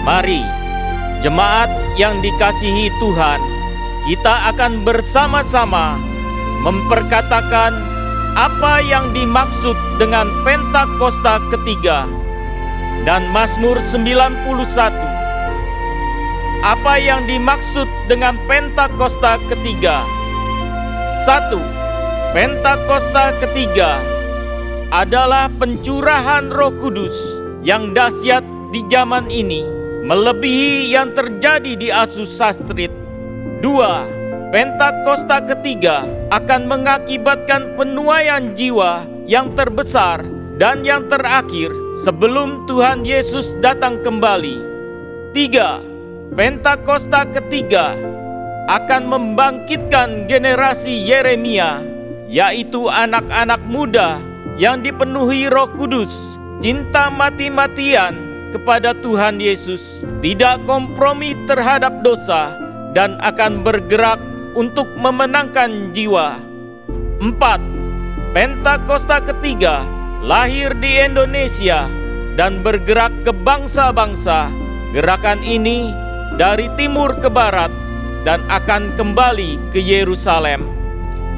Mari, jemaat yang dikasihi Tuhan, kita akan bersama-sama memperkatakan apa yang dimaksud dengan Pentakosta ketiga dan Mazmur 91. Apa yang dimaksud dengan Pentakosta ketiga? 1. Pentakosta ketiga adalah pencurahan Roh Kudus yang dahsyat di zaman ini, melebihi yang terjadi di Asus Sastrit. 2. Pentakosta ketiga akan mengakibatkan penuaian jiwa yang terbesar dan yang terakhir sebelum Tuhan Yesus datang kembali. 3. Pentakosta ketiga akan membangkitkan generasi Yeremia, yaitu anak-anak muda yang dipenuhi Roh Kudus, cinta mati-matian kepada Tuhan Yesus, tidak kompromi terhadap dosa, dan akan bergerak untuk memenangkan jiwa. 4. Pentakosta ketiga lahir di Indonesia dan bergerak ke bangsa-bangsa. Gerakan ini dari timur ke barat dan akan kembali ke Yerusalem.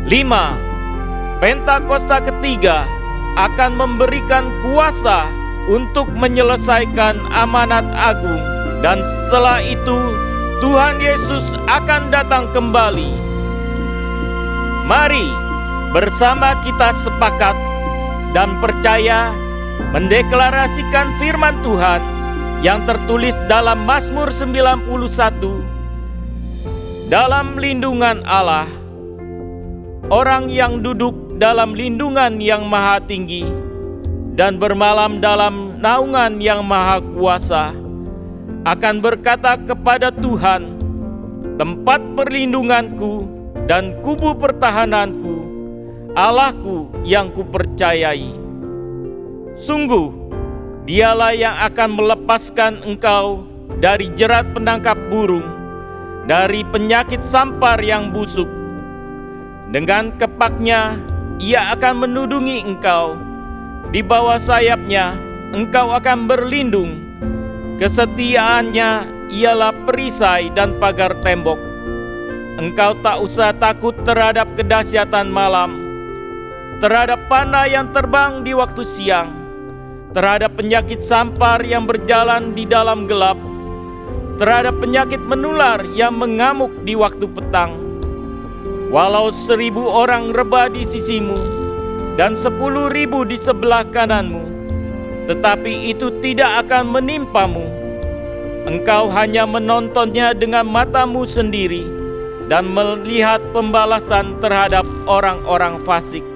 5. Pentakosta ketiga akan memberikan kuasa untuk menyelesaikan amanat agung, dan setelah itu Tuhan Yesus akan datang kembali. Mari bersama kita sepakat dan percaya mendeklarasikan firman Tuhan yang tertulis dalam Mazmur 91. Dalam lindungan Allah, orang yang duduk dalam lindungan yang maha tinggi dan bermalam dalam naungan yang maha kuasa akan berkata kepada Tuhan, tempat perlindunganku dan kubu pertahananku, Allahku yang kupercayai. Sungguh, Dialah yang akan melepaskan engkau dari jerat penangkap burung, dari penyakit sampar yang busuk. Dengan kepaknya Ia akan menudungi engkau, di bawah sayapnya engkau akan berlindung. Kesetiaannya ialah perisai dan pagar tembok. Engkau tak usah takut terhadap kedahsyatan malam, terhadap panah yang terbang di waktu siang, terhadap penyakit sampar yang berjalan di dalam gelap, terhadap penyakit menular yang mengamuk di waktu petang. Walau 1.000 orang rebah di sisimu dan 10.000 di sebelah kananmu, tetapi itu tidak akan menimpamu. Engkau hanya menontonnya dengan matamu sendiri dan melihat pembalasan terhadap orang-orang fasik.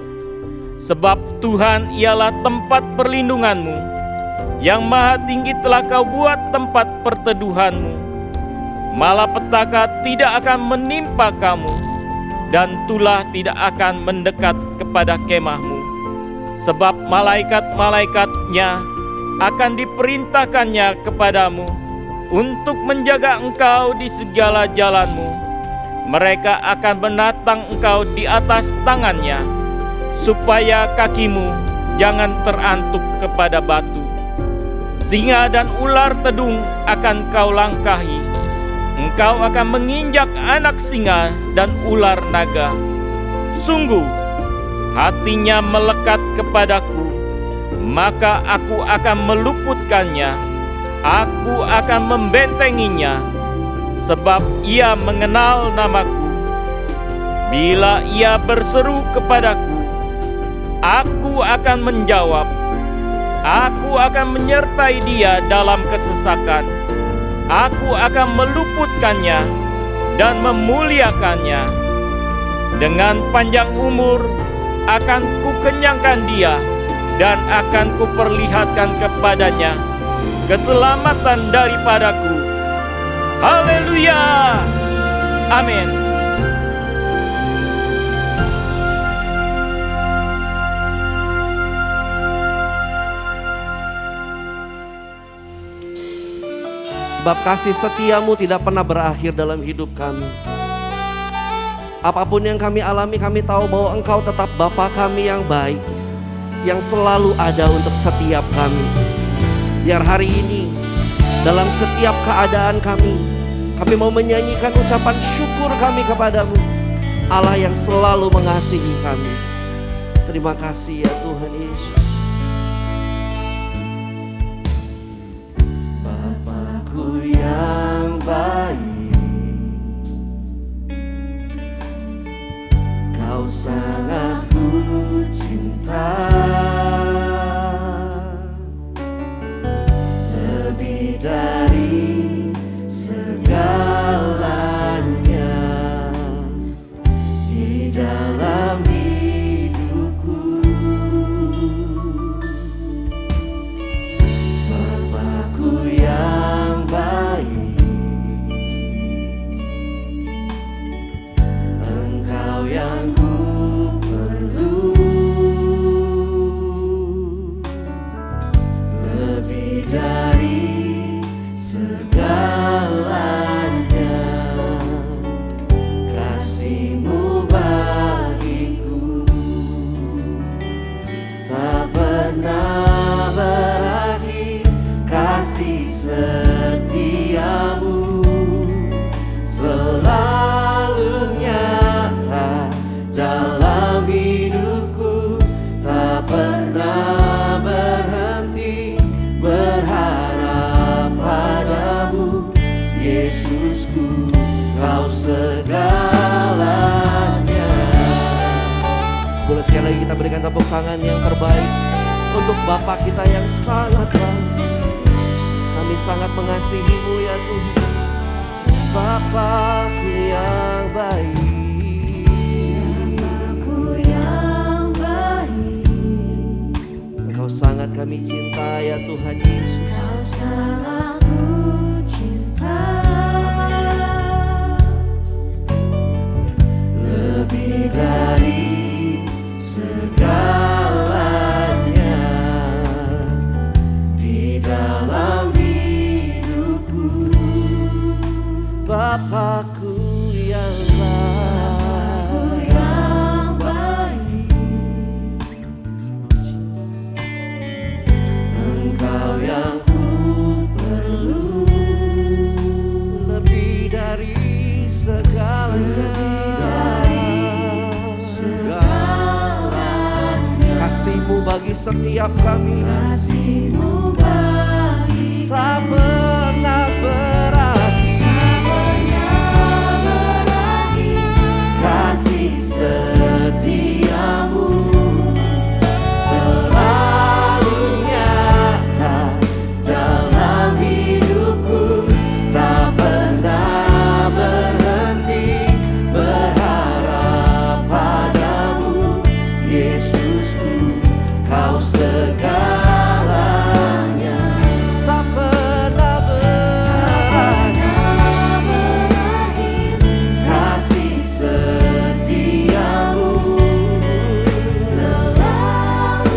Sebab Tuhan ialah tempat perlindunganmu, yang maha tinggi telah kau buat tempat perteduhanmu. Malapetaka tidak akan menimpa kamu, dan tulah tidak akan mendekat kepada kemahmu. Sebab malaikat-malaikatnya akan diperintahkannya kepadamu untuk menjaga engkau di segala jalanmu. Mereka akan menatang engkau di atas tangannya, supaya kakimu jangan terantuk kepada batu. Singa dan ular tedung akan kau langkahi. Engkau akan menginjak anak singa dan ular naga. Sungguh, hatinya melekat kepadaku, maka aku akan meluputkannya. Aku akan membentenginya, sebab ia mengenal namaku. Bila ia berseru kepadaku, aku akan menjawab. Aku akan menyertai dia dalam kesesakan. Aku akan meluputkannya dan memuliakannya. Dengan panjang umur akan kukenyangkan dia, dan akan kuperlihatkan kepadanya keselamatan daripadaku. Haleluya! Amin. Sebab kasih setiamu tidak pernah berakhir dalam hidup kami. Apapun yang kami alami, kami tahu bahwa Engkau tetap Bapa kami yang baik, yang selalu ada untuk setiap kami. Biar hari ini dalam setiap keadaan kami. Kami mau menyanyikan ucapan syukur kami kepadamu, Allah yang selalu mengasihi kami. Terima kasih ya Tuhan Yesus. Bapakku yang baik, Kau sangat ku cinta, lebih dari segalanya di dalam hidupku. Bapakku yang baik, Engkau yang ku perlu, lebih dari segalanya kasih-Mu bagiku, tak pernah berakhir kasih setia-Mu, selalu nyata dalam hidupku, tak pernah berhenti berharap padamu. Yesusku, Kau segalanya. Boleh sekali lagi kita berikan tepuk tangan yang terbaik untuk Bapa kita yang sangat baik. Kami sangat mengasihi-Mu ya Tuhan. Bapakku yang baik, Bapakku yang baik, Engkau sangat kami cinta ya Tuhan Yesus. Kau sangat ku cinta, Lebih dari segalanya di dalam hidupku. Bapakku yang Bapakku baik, yang baik, Engkau yang ku perlu, lebih dari segalanya, kasih-Mu bagi setiap kami, kasih-Mu bagi tak pernah berakhir, kasih setia-Mu selalu nyata dalam hidupku, tak pernah berhenti berharap padamu. Yesusku, Kau segalanya, tak pernah berakhir kasih setia-Mu selalunya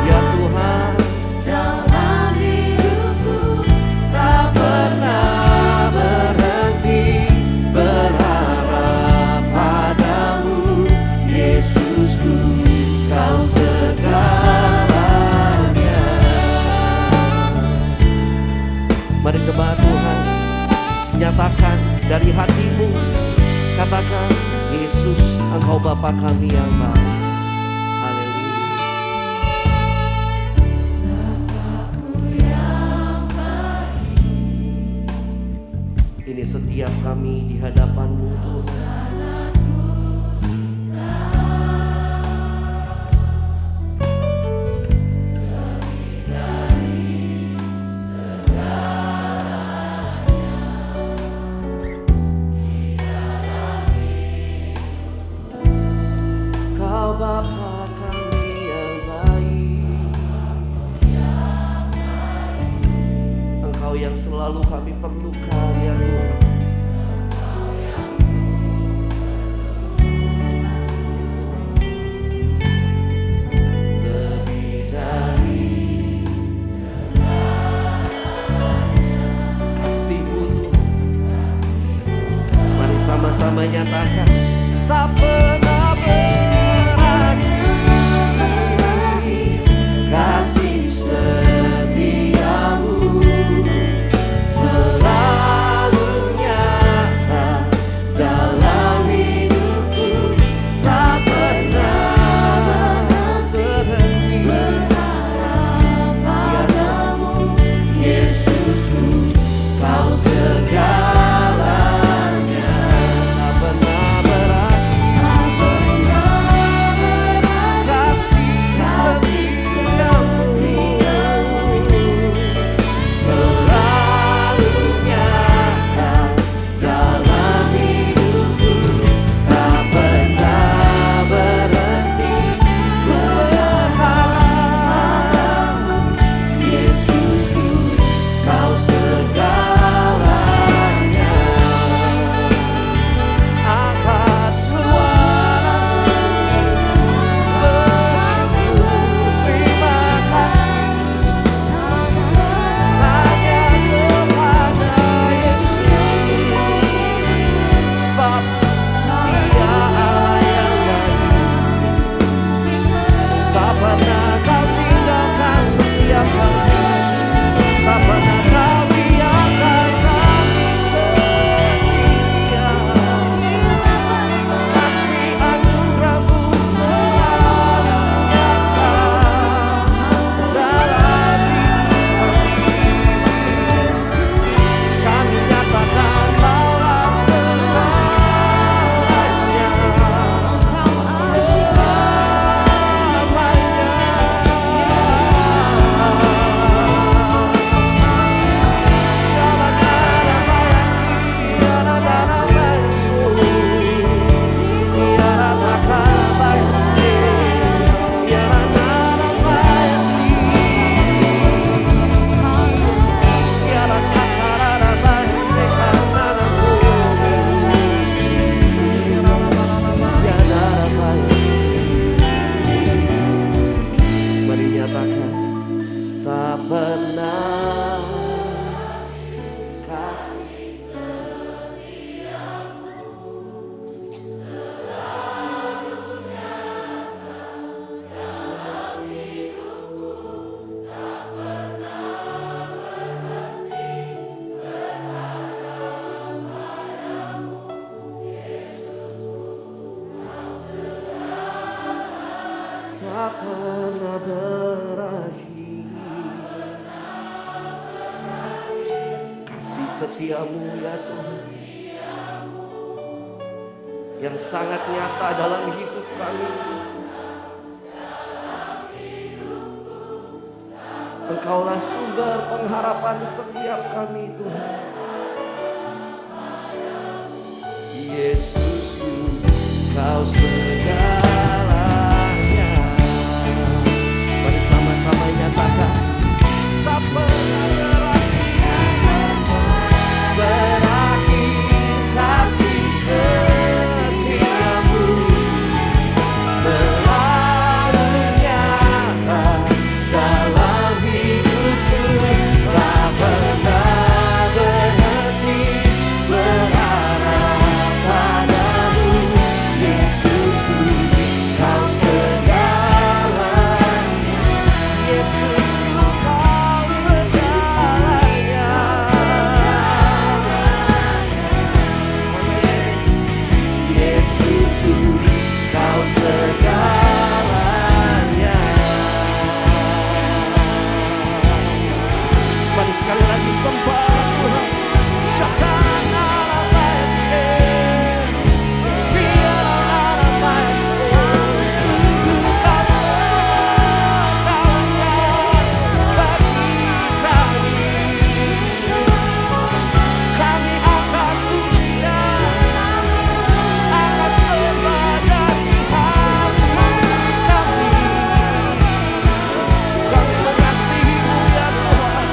ya Tuhan, dalam hidupku, tak pernah berhenti berharap padamu. Yesusku, Kau segalanya. Mari jemaat Tuhan, nyatakan dari hatimu, katakan, Yesus, Engkau Bapa kami yang baik. Haleluya. Ini setiap kami di hadapan-Mu Tuhan. Kau Bapa kami yang baik, Engkau yang selalu kami perlukan ya Tuhan. Lebih dari kasih-Mu Tuhan. Mari sama-sama nyatakan, tak pernah berakhir kasih setia-Mu setia-Mu ya Tuhan, yang sangat nyata dalam hidup kami. Engkaulah sumber pengharapan setiap kami Tuhan. Yesus, Kau segalanya. Mari sama-sama nyatakan, tak pernah berakhir kasih setiamu, selalu nyata dalam hidupku, tak pernah berhenti berharap padamu. Yesusku, Kau segalanya. Yesusku, Kau segalanya. Yesusku, Kau segalanya. Mari sekali lagi sembah Tuhan. Syakana Maese, Biarana Maese, sungguh Kau segalanya bagi kami. Kami akan pujian, akan sembah dari hati kami. Kami mengasihi-Mu ya Tuhan.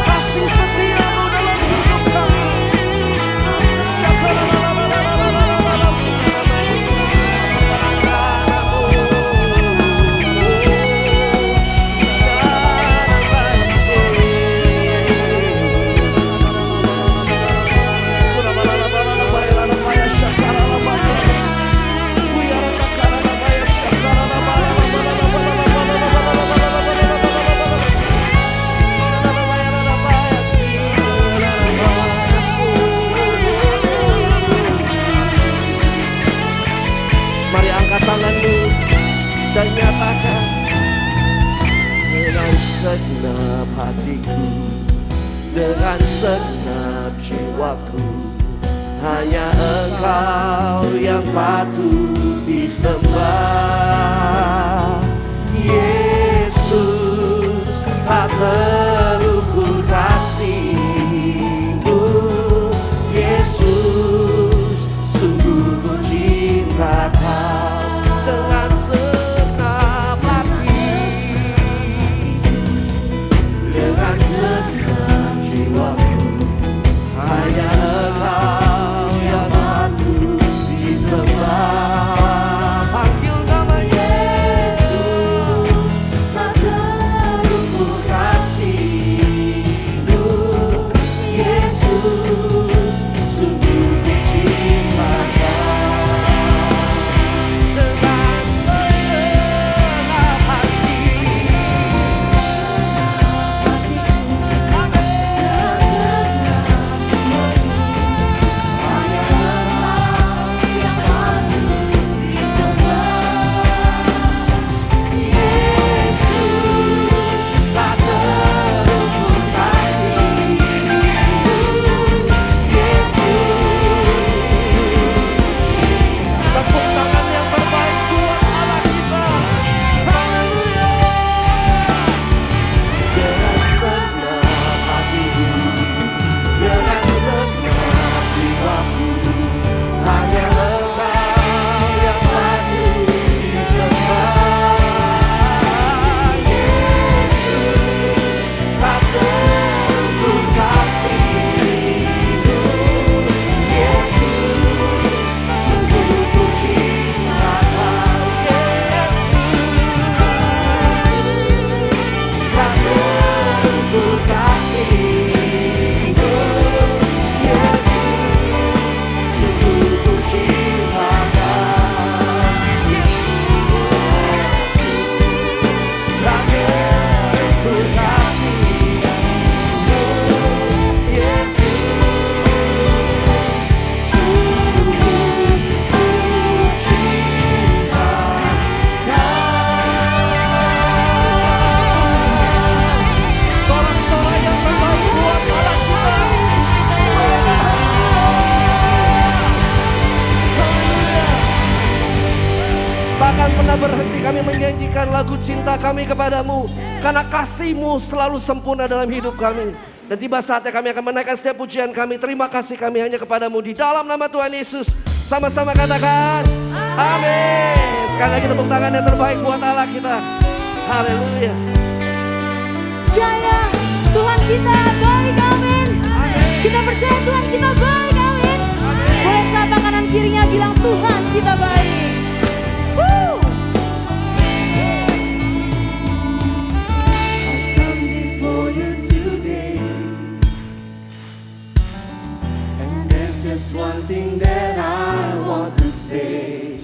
Kasih setiamu dalam hidup kami. Mari angkat tanganmu dan nyatakan, dengan segenap hatiku, dengan segenap jiwaku, hanya Engkau yang patut disembah. Yesus, tak terukur kasih-Mu. Yesus, sungguh ku cinta Kau dengan segenap hati, dengan segenap jiwaku, hanya Engkau yang patut disembah. Panggil berhenti kami menyanyikan lagu cinta kami kepadamu. Karena kasih-Mu selalu sempurna dalam hidup kami. Dan tiba saatnya kami akan menaikkan setiap pujian kami. Terima kasih kami hanya kepadamu di dalam nama Tuhan Yesus. Sama-sama katakan amin. Sekali lagi tepuk tangan yang terbaik buat Allah kita. Haleluya. Jaya, Tuhan kita baik, amin. Kita percaya Tuhan kita baik, amin. Boleh sapa kanan kirinya bilang Tuhan kita baik. Woo! I come before you today, and there's just one thing that I want to say.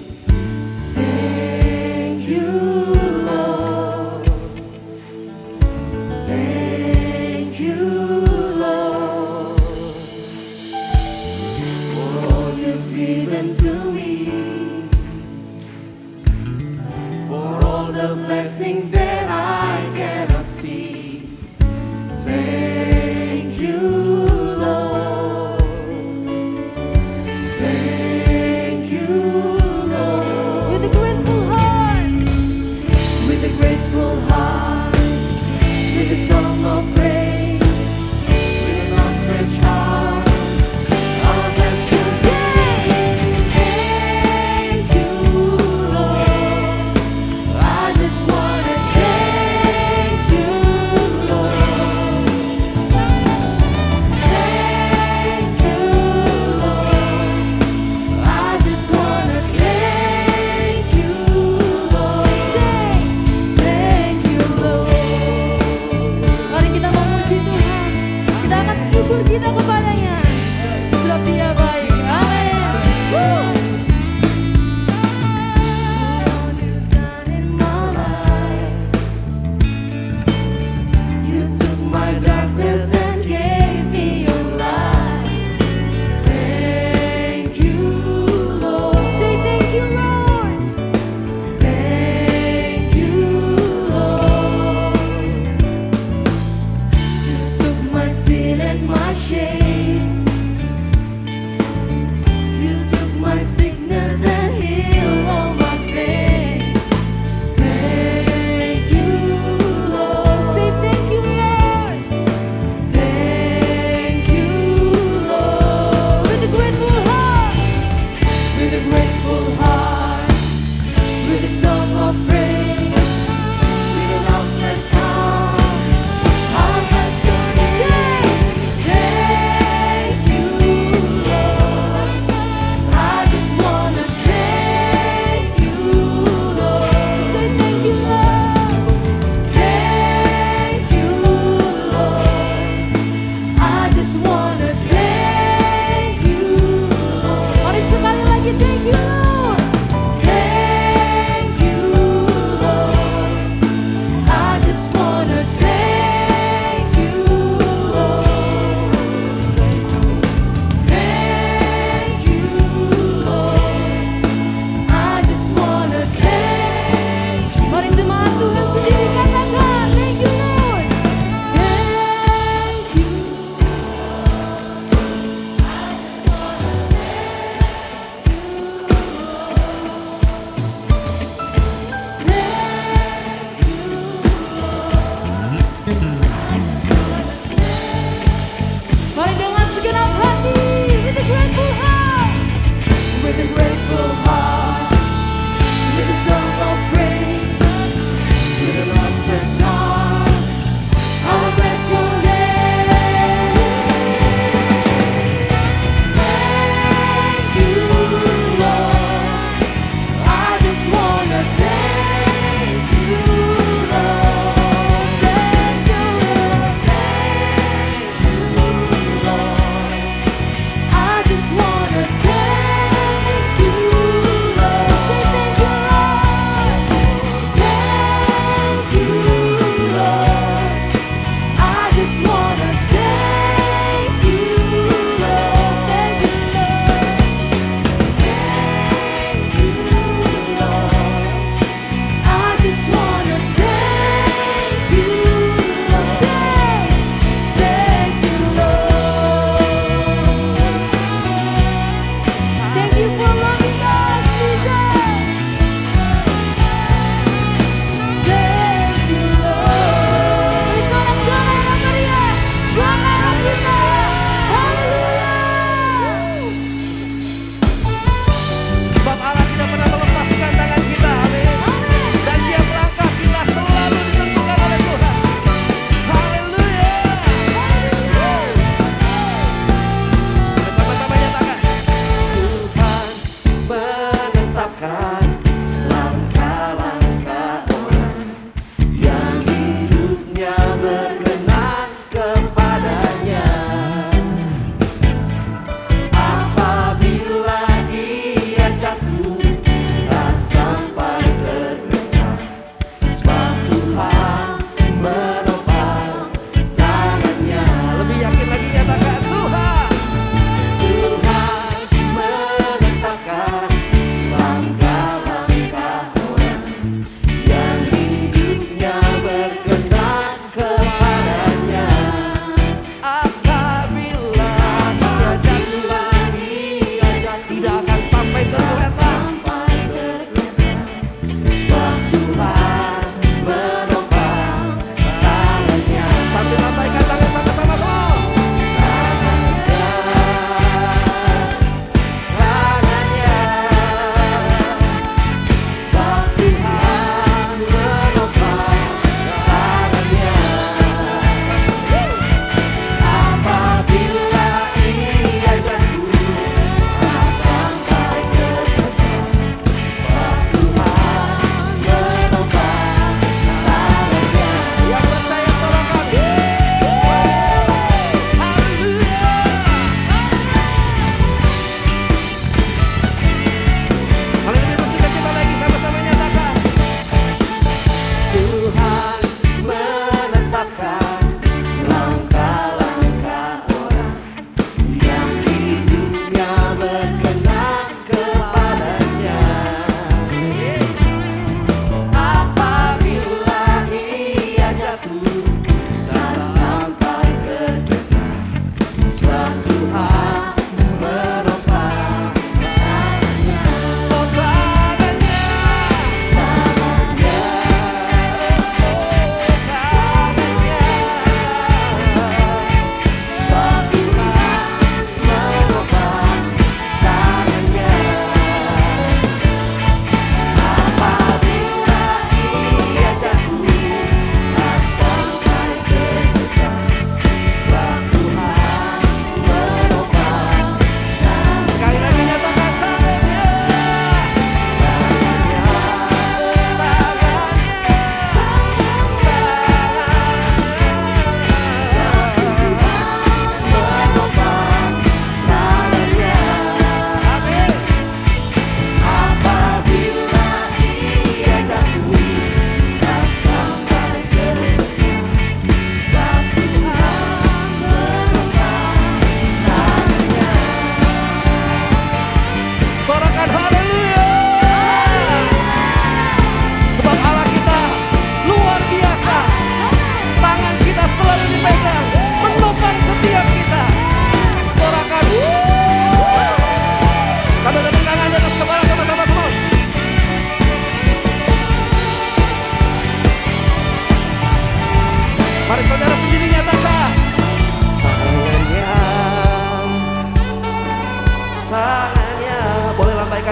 Thank you, Lord. Thank you, Lord, for all you've given to me, for all the blessings that I cannot see. Thank you, Lord. Thank you, Lord. With a grateful heart, with a grateful heart, with a song of praise, with an outstretched arm, I'll bless your name. Thank you, Lord. I just wanna thank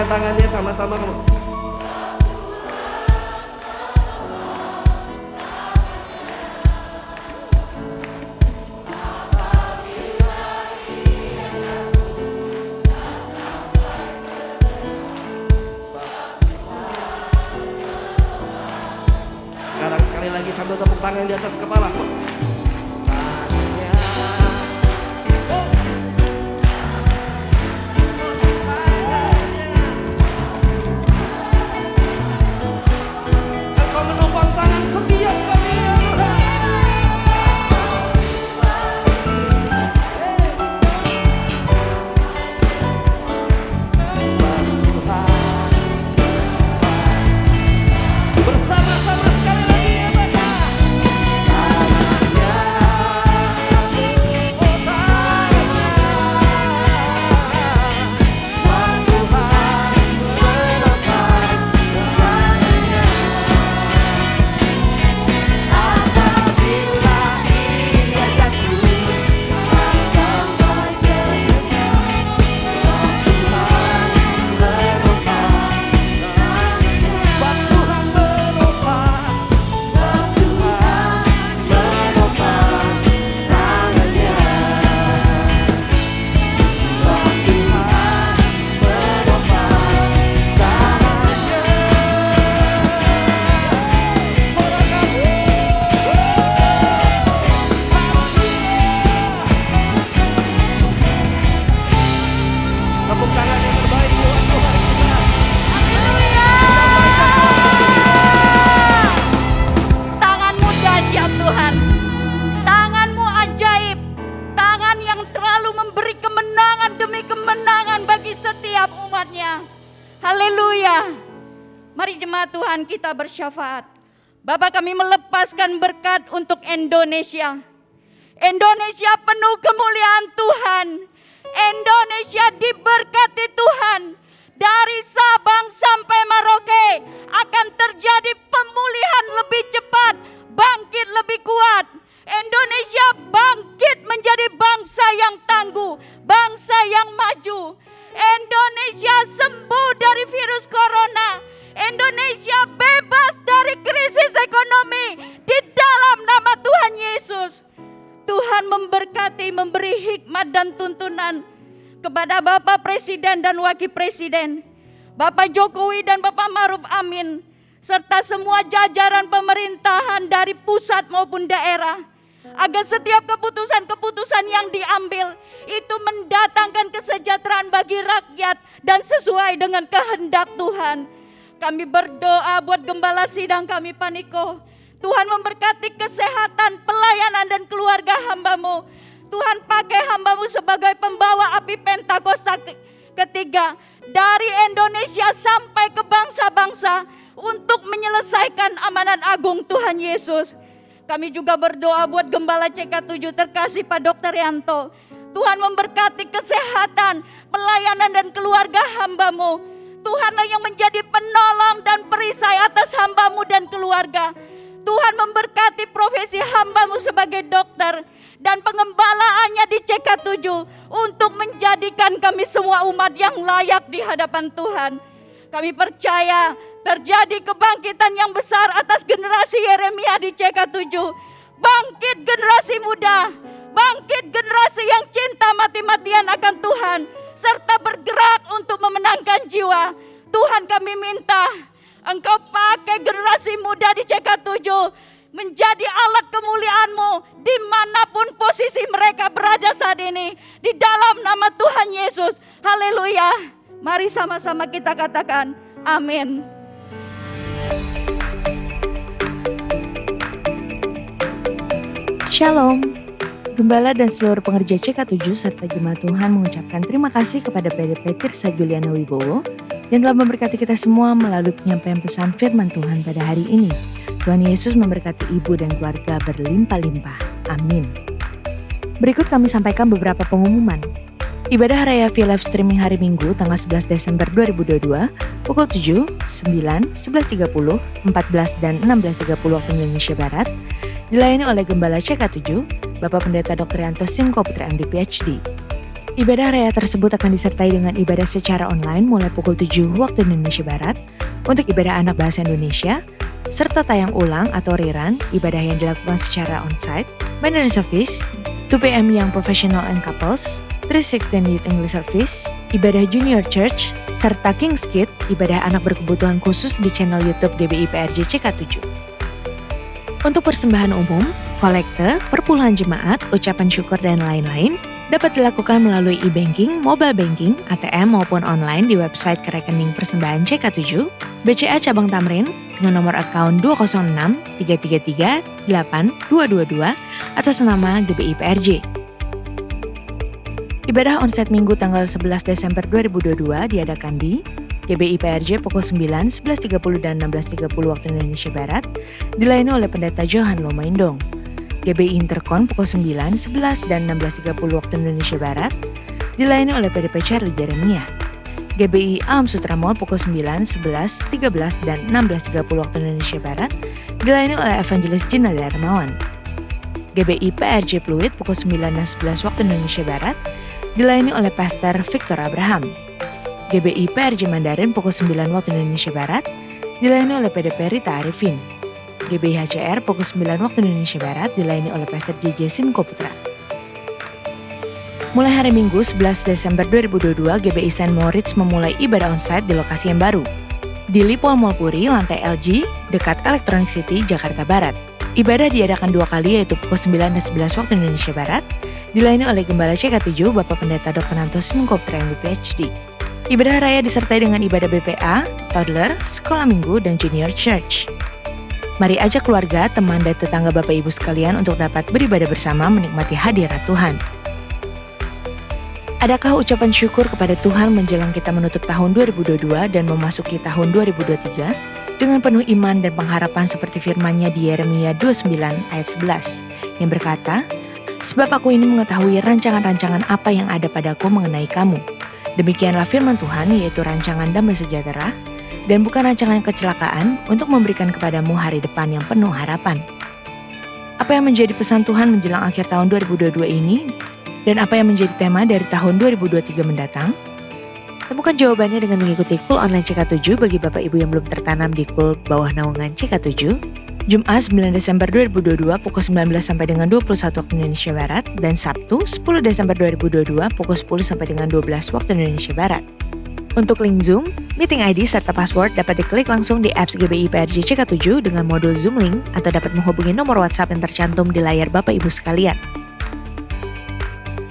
tangannya sama-sama. Sekarang sekali lagi sambil tepuk tangan di atas kepala. Engkau menopang tangan setiap kami ya Tuhan. Bersama-sama sekali lagi ya Bapa. Tangannya, oh tangannya, suatu hari menopang tangannya. Apabila ia jatuh, sampai ke depan, suatu hari menopang tangannya. Sebab Tuhan menopang, sebab Tuhan menopang tangannya. Sebab Tuhan menopang tangannya. Sorakan, tepuk tangan yang terbaik buat Tuhan kita. Tanganmu dahsyat Tuhan. Tanganmu ajaib. Tangan yang terlalu memberi kemenangan demi kemenangan bagi setiap umatnya. Haleluya. Mari jemaat Tuhan kita bersyafaat. Bapa, kami melepaskan berkat untuk Indonesia. Indonesia penuh kemuliaan Tuhan. Indonesia diberkati Tuhan. Dari Sabang sampai Merauke akan terjadi pemulihan lebih cepat, bangkit lebih kuat. Indonesia bangkit menjadi bangsa yang tangguh, bangsa yang maju. Indonesia sembuh dari virus corona. Indonesia bebas dari krisis ekonomi di dalam nama Tuhan Yesus. Tuhan memberkati, memberi hikmat dan tuntunan kepada Bapak Presiden dan Wakil Presiden, Bapak Jokowi dan Bapak Maruf Amin, serta semua jajaran pemerintahan dari pusat maupun daerah, agar setiap keputusan-keputusan yang diambil itu mendatangkan kesejahteraan bagi rakyat dan sesuai dengan kehendak Tuhan. Kami berdoa buat gembala sidang kami Paniko. Tuhan memberkati kesehatan, pelayanan dan keluarga hamba-Mu. Tuhan pakai hamba-Mu sebagai pembawa api Pentakosta ketiga dari Indonesia sampai ke bangsa-bangsa untuk menyelesaikan amanat agung Tuhan Yesus. Kami juga berdoa buat Gembala CK7 terkasih Pak Dr. Yanto. Tuhan memberkati kesehatan, pelayanan dan keluarga hamba-Mu. Tuhanlah yang menjadi penolong dan perisai atas hamba-Mu dan keluarga. Tuhan memberkati profesi hamba-Mu sebagai dokter dan pengembalaannya di CK7 untuk menjadikan kami semua umat yang layak di hadapan Tuhan. Kami percaya terjadi kebangkitan yang besar atas generasi Yeremia di CK7. Bangkit generasi muda, bangkit generasi yang cinta mati-matian akan Tuhan, serta bergerak untuk memenangkan jiwa. Tuhan, kami minta Engkau pakai generasi muda di CK7 menjadi alat kemuliaan-Mu dimanapun posisi mereka berada saat ini. Di dalam nama Tuhan Yesus. Haleluya. Mari sama-sama kita katakan amin. Shalom. Gembala dan seluruh pengerja CK7 serta jemaat Tuhan mengucapkan terima kasih kepada PDP Tirsa Juliana Wibowo yang telah memberkati kita semua melalui penyampaian pesan firman Tuhan pada hari ini. Tuhan Yesus memberkati ibu dan keluarga berlimpah-limpah. Amin. Berikut kami sampaikan beberapa pengumuman. Ibadah Raya via live streaming hari Minggu tanggal 11 Desember 2022 pukul 7, 9, 11.30, 14 dan 16.30 waktu Indonesia Barat dilayani oleh Gembala CK7, Bapak Pendeta Dr. Yanto Simko Putra MD PhD. Ibadah raya tersebut akan disertai dengan ibadah secara online mulai pukul 7 waktu Indonesia Barat untuk ibadah anak bahasa Indonesia, serta tayang ulang atau rerun ibadah yang dilakukan secara onsite, binary service, 2 PM yang professional and couples, 316 Youth English Service, ibadah Junior Church, serta King's Kid, ibadah anak berkebutuhan khusus di channel YouTube GBI PRJ CK7. Untuk persembahan umum, kolekte, perpuluhan jemaat, ucapan syukur dan lain-lain, dapat dilakukan melalui e-banking, mobile banking, ATM maupun online di website ke rekening persembahan CK7, BCA Cabang Tamrin dengan nomor akun 206 333 8222 atas nama GBI PRJ. Ibadah onsite Minggu tanggal 11 Desember 2022 diadakan di GBI PRJ pukul 9, 11.30 dan 16.30 waktu Indonesia Barat, dilayani oleh Pendeta Johan Lomaindong. GBI Interkon pukul 9, 11 dan 16.30 waktu Indonesia Barat, dilayani oleh PDP Charlie Jeremia. GBI Alam Sutra Mall pukul 9, 11, 13 dan 16.30 waktu Indonesia Barat, dilayani oleh Evangelis Gina Darmawan. GBI PRJ Pluit pukul 9 dan 11 waktu Indonesia Barat, dilayani oleh Pastor Victor Abraham. GBI PRJ Mandarin pukul 9 waktu Indonesia Barat, dilayani oleh PDP Rita Arifin. GBI HCR pukul 9 waktu Indonesia Barat, dilayani oleh Pastor JJ Simko Putra. Mulai hari Minggu 11 Desember 2022, GBI St. Moritz memulai ibadah onsite di lokasi yang baru. Di Lipol Mall Puri, lantai LG, dekat Electronic City, Jakarta Barat. Ibadah diadakan 2 kali yaitu pukul 9 dan 11 waktu Indonesia Barat, dilayani oleh Gembala CK7 Bapak Pendeta Dr. Nanto Simko Putra MD PhD. Ibadah raya disertai dengan ibadah BPA, toddler, sekolah minggu, dan junior church. Mari ajak keluarga, teman, dan tetangga Bapak Ibu sekalian untuk dapat beribadah bersama menikmati hadirat Tuhan. Adakah ucapan syukur kepada Tuhan menjelang kita menutup tahun 2022 dan memasuki tahun 2023 dengan penuh iman dan pengharapan seperti firman-Nya di Yeremia 29 ayat 11 yang berkata, "Sebab aku ini mengetahui rancangan-rancangan apa yang ada padaku mengenai kamu. Demikianlah firman Tuhan, yaitu rancangan damai sejahtera, dan bukan rancangan kecelakaan untuk memberikan kepadamu hari depan yang penuh harapan." Apa yang menjadi pesan Tuhan menjelang akhir tahun 2022 ini? Dan apa yang menjadi tema dari tahun 2023 mendatang? Temukan jawabannya dengan mengikuti Kul Online CK7 bagi Bapak Ibu yang belum tertanam di Kul bawah naungan CK7. Jumat 9 Desember 2022 pukul 19 sampai dengan 21 waktu Indonesia Barat, dan Sabtu 10 Desember 2022 pukul 10 sampai dengan 12 waktu Indonesia Barat. Untuk link Zoom, meeting ID serta password dapat diklik langsung di apps GBI PRJ CK7 dengan modul Zoom Link atau dapat menghubungi nomor WhatsApp yang tercantum di layar Bapak Ibu sekalian.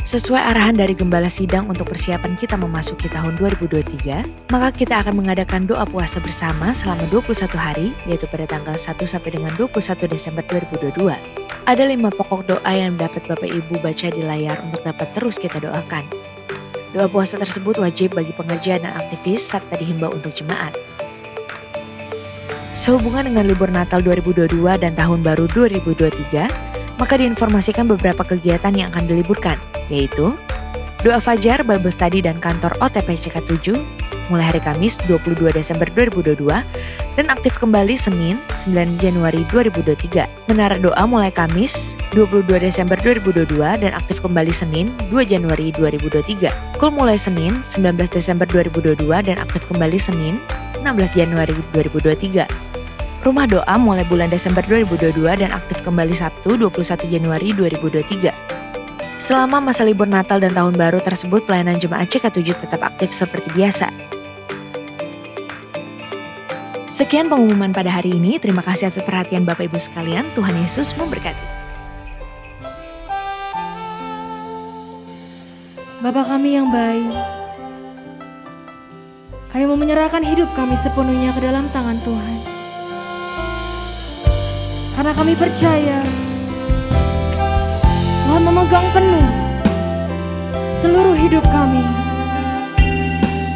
Sesuai arahan dari Gembala Sidang untuk persiapan kita memasuki tahun 2023, maka kita akan mengadakan doa puasa bersama selama 21 hari, yaitu pada tanggal 1 sampai dengan 21 Desember 2022. Ada 5 pokok doa yang dapat Bapak Ibu baca di layar untuk dapat terus kita doakan. Doa puasa tersebut wajib bagi pengerja dan aktivis serta dihimbau untuk jemaat. Sehubungan dengan libur Natal 2022 dan Tahun Baru 2023, maka diinformasikan beberapa kegiatan yang akan diliburkan, yaitu doa fajar, Bible study, dan kantor OTP CK7 mulai hari Kamis 22 Desember 2022 dan aktif kembali Senin 9 Januari 2023. Menara doa mulai Kamis 22 Desember 2022 dan aktif kembali Senin 2 Januari 2023. Kul mulai Senin 19 Desember 2022 dan aktif kembali Senin 16 Januari 2023. Rumah doa mulai bulan Desember 2022 dan aktif kembali Sabtu 21 Januari 2023. Selama masa libur Natal dan Tahun Baru tersebut, pelayanan jemaat CK7 tetap aktif seperti biasa. Sekian pengumuman pada hari ini. Terima kasih atas perhatian Bapak Ibu sekalian. Tuhan Yesus memberkati. Bapa kami yang baik, kami mau menyerahkan hidup kami sepenuhnya ke dalam tangan Tuhan. Karena kami percaya Tuhan memegang penuh seluruh hidup kami.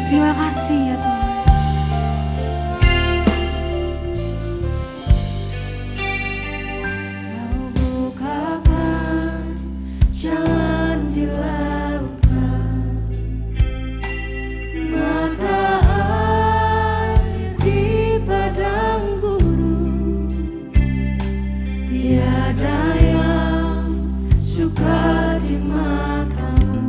Terima kasih ya Tuhan. Kau bukakan jalan di lautan, mata air di padang gurun. Tiada yang suka di matamu,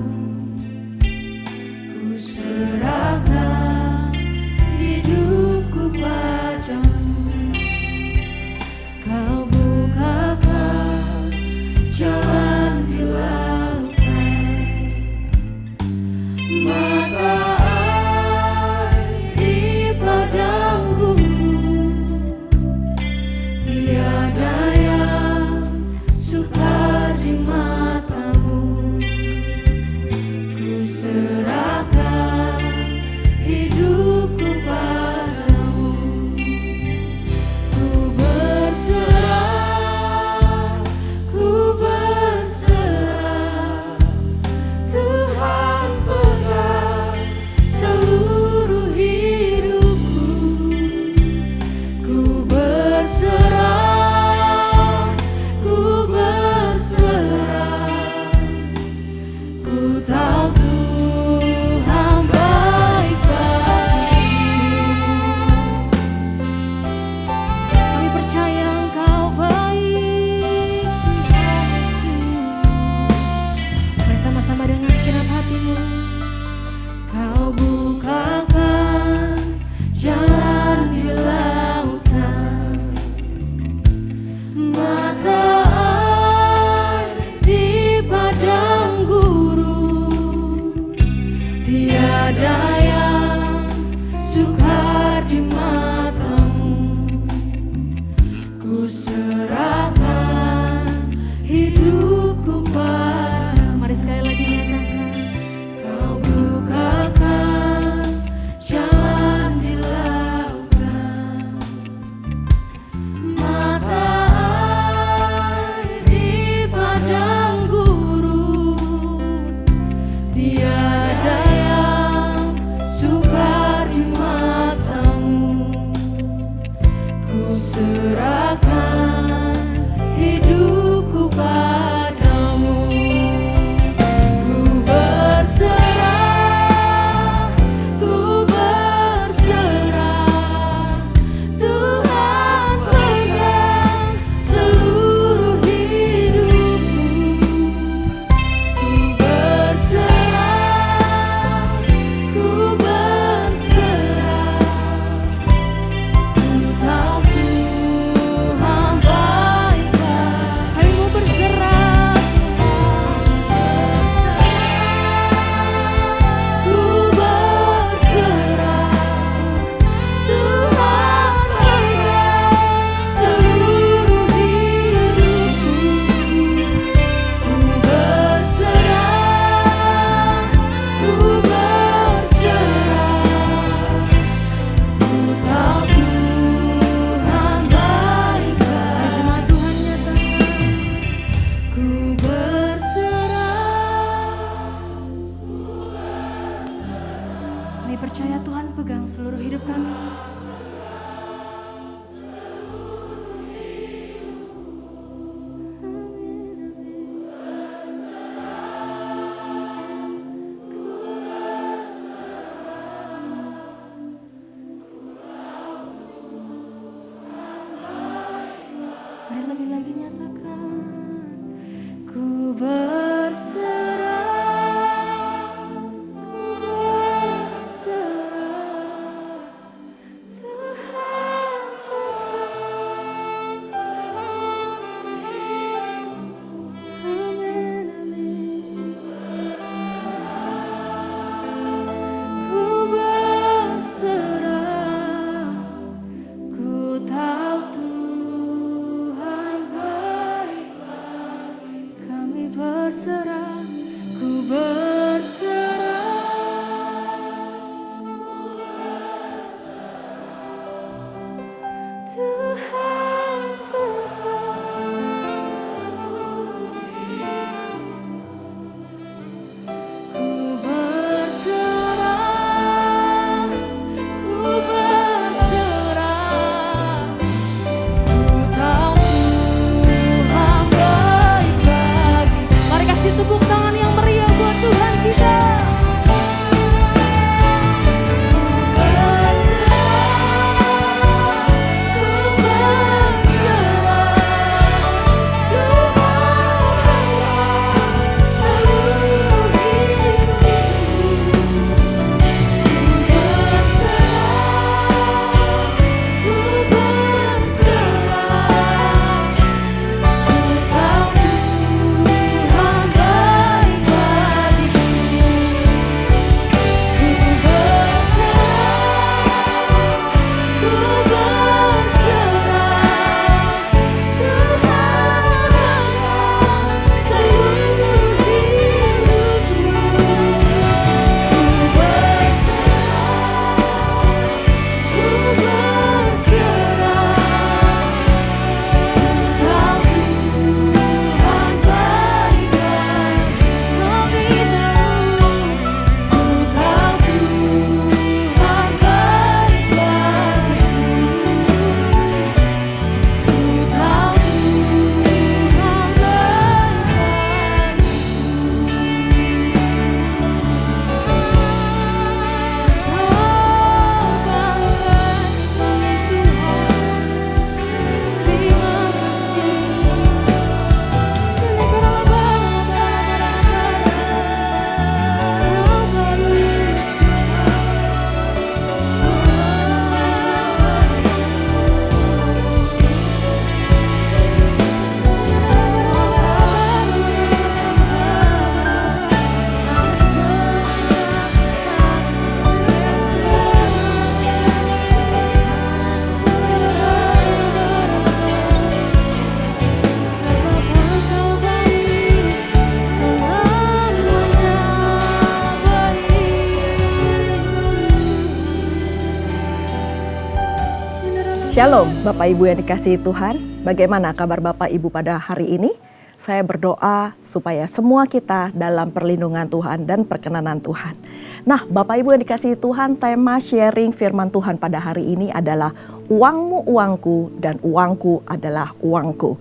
Shalom Bapak Ibu yang dikasihi Tuhan. Bagaimana kabar Bapak Ibu pada hari ini? Saya berdoa supaya semua kita dalam perlindungan Tuhan dan perkenanan Tuhan. Nah, Bapak Ibu yang dikasihi Tuhan, tema sharing firman Tuhan pada hari ini adalah uangmu uangku dan uangku adalah uangku.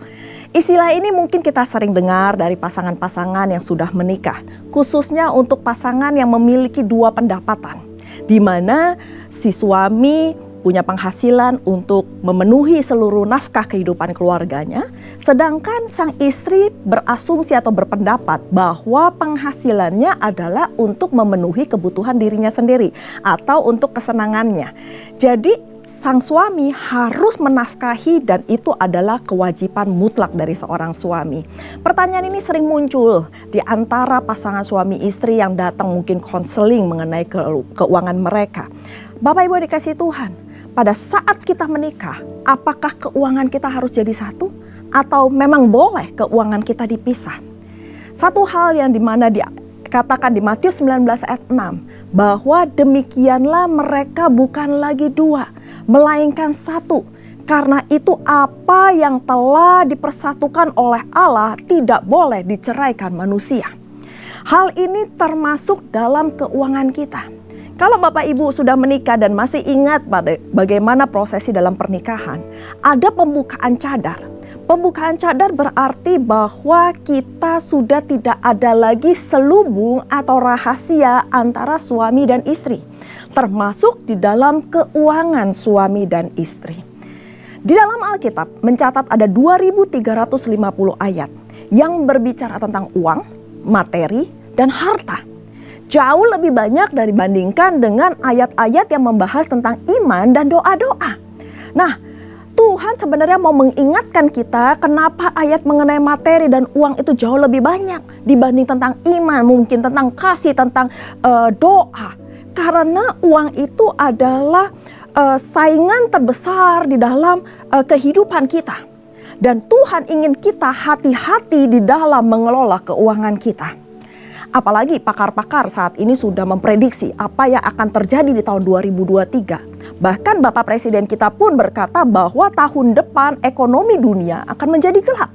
Istilah ini mungkin kita sering dengar dari pasangan-pasangan yang sudah menikah, khususnya untuk pasangan yang memiliki dua pendapatan, di mana si suami punya penghasilan untuk memenuhi seluruh nafkah kehidupan keluarganya, sedangkan sang istri berasumsi atau berpendapat bahwa penghasilannya adalah untuk memenuhi kebutuhan dirinya sendiri atau untuk kesenangannya. Jadi sang suami harus menafkahi dan itu adalah kewajiban mutlak dari seorang suami. Pertanyaan ini sering muncul di antara pasangan suami istri yang datang mungkin konseling mengenai keuangan mereka. Bapak Ibu dikasih Tuhan, pada saat kita menikah, apakah keuangan kita harus jadi satu? Atau memang boleh keuangan kita dipisah? Satu hal yang dimana dikatakan di Matius 19 ayat 6, bahwa demikianlah mereka bukan lagi dua, melainkan satu. Karena itu apa yang telah dipersatukan oleh Allah tidak boleh diceraikan manusia. Hal ini termasuk dalam keuangan kita. Kalau Bapak Ibu sudah menikah dan masih ingat bagaimana prosesi dalam pernikahan, ada pembukaan cadar. Pembukaan cadar berarti bahwa kita sudah tidak ada lagi selubung atau rahasia antara suami dan istri, termasuk di dalam keuangan suami dan istri. Di dalam Alkitab mencatat ada 2350 ayat yang berbicara tentang uang, materi, dan harta. Jauh lebih banyak dibandingkan dengan ayat-ayat yang membahas tentang iman dan doa-doa. Nah, Tuhan sebenarnya mau mengingatkan kita kenapa ayat mengenai materi dan uang itu jauh lebih banyak dibanding tentang iman, mungkin tentang kasih, tentang doa. Karena uang itu adalah saingan terbesar di dalam kehidupan kita. Dan Tuhan ingin kita hati-hati di dalam mengelola keuangan kita. Apalagi pakar-pakar saat ini sudah memprediksi apa yang akan terjadi di tahun 2023. Bahkan Bapak Presiden kita pun berkata bahwa tahun depan ekonomi dunia akan menjadi gelap.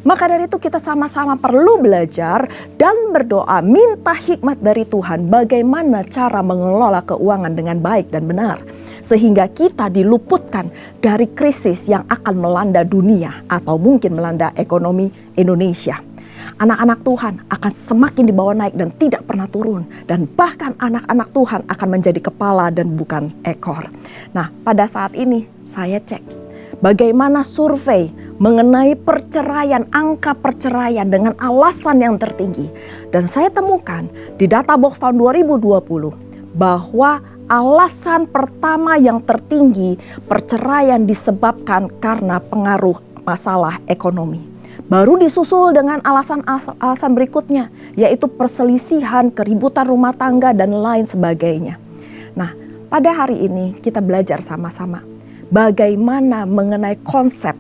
Maka dari itu kita sama-sama perlu belajar dan berdoa minta hikmat dari Tuhan bagaimana cara mengelola keuangan dengan baik dan benar. Sehingga kita diluputkan dari krisis yang akan melanda dunia atau mungkin melanda ekonomi Indonesia. Anak-anak Tuhan akan semakin dibawa naik dan tidak pernah turun. Dan bahkan anak-anak Tuhan akan menjadi kepala dan bukan ekor. Nah, pada saat ini saya cek bagaimana survei mengenai perceraian, angka perceraian dengan alasan yang tertinggi. Dan saya temukan di data box tahun 2020 bahwa alasan pertama yang tertinggi perceraian disebabkan karena pengaruh masalah ekonomi. Baru disusul dengan alasan berikutnya, yaitu perselisihan, keributan rumah tangga, dan lain sebagainya. Nah, pada hari ini kita belajar sama-sama bagaimana mengenai konsep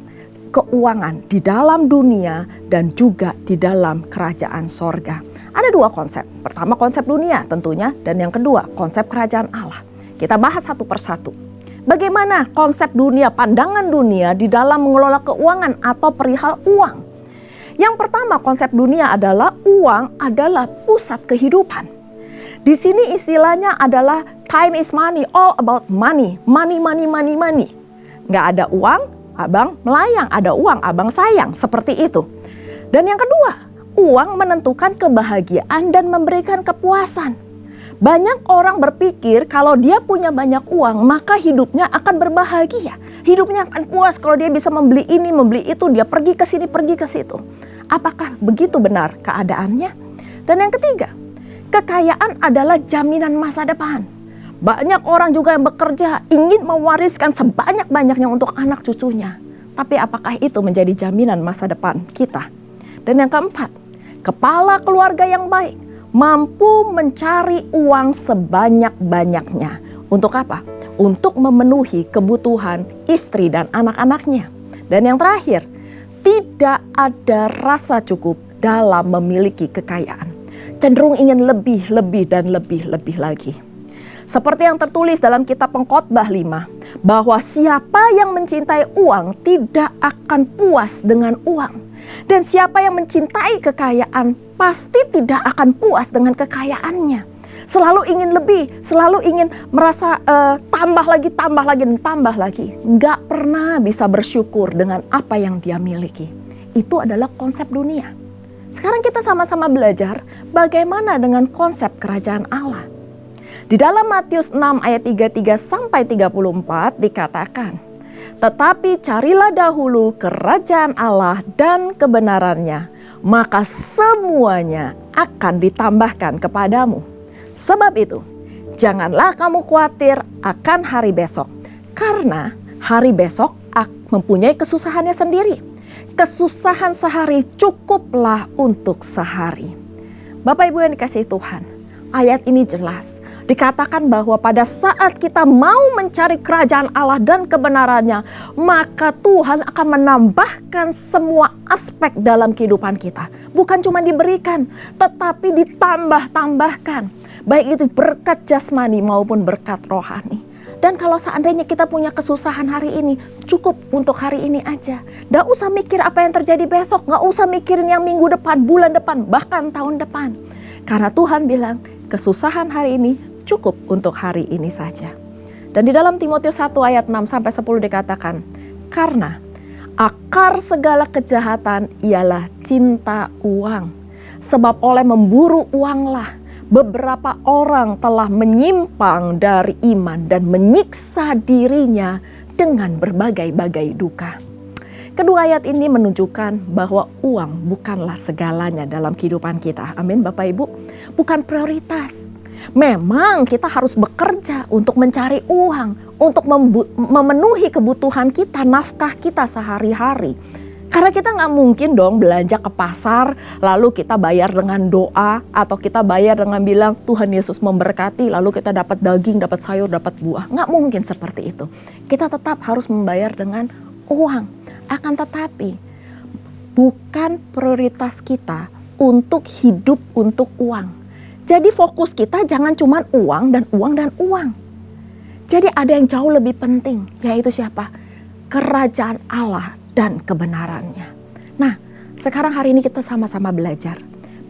keuangan di dalam dunia dan juga di dalam kerajaan sorga. Ada dua konsep. Pertama konsep dunia tentunya, dan yang kedua konsep kerajaan Allah. Kita bahas satu persatu. Bagaimana konsep dunia, pandangan dunia di dalam mengelola keuangan atau perihal uang. Yang pertama konsep dunia adalah uang adalah pusat kehidupan. Di sini istilahnya adalah time is money, all about money. Money. Nggak ada uang, abang melayang. Ada uang, abang sayang. Seperti itu. Dan yang kedua, uang menentukan kebahagiaan dan memberikan kepuasan. Banyak orang berpikir kalau dia punya banyak uang, maka hidupnya akan berbahagia. Hidupnya akan puas kalau dia bisa membeli ini, membeli itu, dia pergi ke sini, pergi ke situ. Apakah begitu benar keadaannya? Dan yang ketiga, kekayaan adalah jaminan masa depan. Banyak orang juga yang bekerja ingin mewariskan sebanyak-banyaknya untuk anak cucunya. Tapi apakah itu menjadi jaminan masa depan kita? Dan yang keempat, kepala keluarga yang baik mampu mencari uang sebanyak-banyaknya. Untuk apa? Untuk memenuhi kebutuhan istri dan anak-anaknya. Dan yang terakhir, tidak ada rasa cukup dalam memiliki kekayaan. Cenderung ingin lebih dan lebih lagi. Seperti yang tertulis dalam kitab Pengkhotbah 5, bahwa siapa yang mencintai uang tidak akan puas dengan uang. Dan siapa yang mencintai kekayaan pasti tidak akan puas dengan kekayaannya. Selalu ingin lebih, selalu ingin merasa tambah lagi, dan tambah lagi. Nggak pernah bisa bersyukur dengan apa yang dia miliki. Itu adalah konsep dunia. Sekarang kita sama-sama belajar bagaimana dengan konsep kerajaan Allah. Di dalam Matius 6 ayat 33 sampai 34 dikatakan, "Tetapi carilah dahulu kerajaan Allah dan kebenarannya, maka semuanya akan ditambahkan kepadamu. Sebab itu, janganlah kamu khawatir akan hari besok, karena hari besok mempunyai kesusahannya sendiri. Kesusahan sehari cukuplah untuk sehari." Bapak Ibu yang dikasihi Tuhan, ayat ini jelas. Dikatakan bahwa pada saat kita mau mencari kerajaan Allah dan kebenarannya, maka Tuhan akan menambahkan semua aspek dalam kehidupan kita. Bukan cuma diberikan, tetapi ditambah-tambahkan. Baik itu berkat jasmani maupun berkat rohani. Dan kalau seandainya kita punya kesusahan hari ini, cukup untuk hari ini aja. Nggak usah mikir apa yang terjadi besok, nggak usah mikirin yang minggu depan, bulan depan, bahkan tahun depan. Karena Tuhan bilang, kesusahan hari ini cukup untuk hari ini saja. Dan di dalam Timotius 1 ayat 6-10 dikatakan, "Karena akar segala kejahatan ialah cinta uang. Sebab oleh memburu uanglah beberapa orang telah menyimpang dari iman dan menyiksa dirinya dengan berbagai-bagai duka." Kedua ayat ini menunjukkan bahwa uang bukanlah segalanya dalam kehidupan kita. Amin Bapak Ibu. Bukan prioritas. Memang kita harus bekerja untuk mencari uang, untuk memenuhi kebutuhan kita, nafkah kita sehari-hari. Karena kita nggak mungkin dong belanja ke pasar, lalu kita bayar dengan doa, atau kita bayar dengan bilang Tuhan Yesus memberkati, lalu kita dapat daging, dapat sayur, dapat buah. Nggak mungkin seperti itu. Kita tetap harus membayar dengan uang. Akan tetapi, bukan prioritas kita untuk hidup untuk uang. Jadi fokus kita jangan cuma uang dan uang dan uang. Jadi ada yang jauh lebih penting, yaitu siapa? Kerajaan Allah dan kebenarannya. Nah, sekarang hari ini kita sama-sama belajar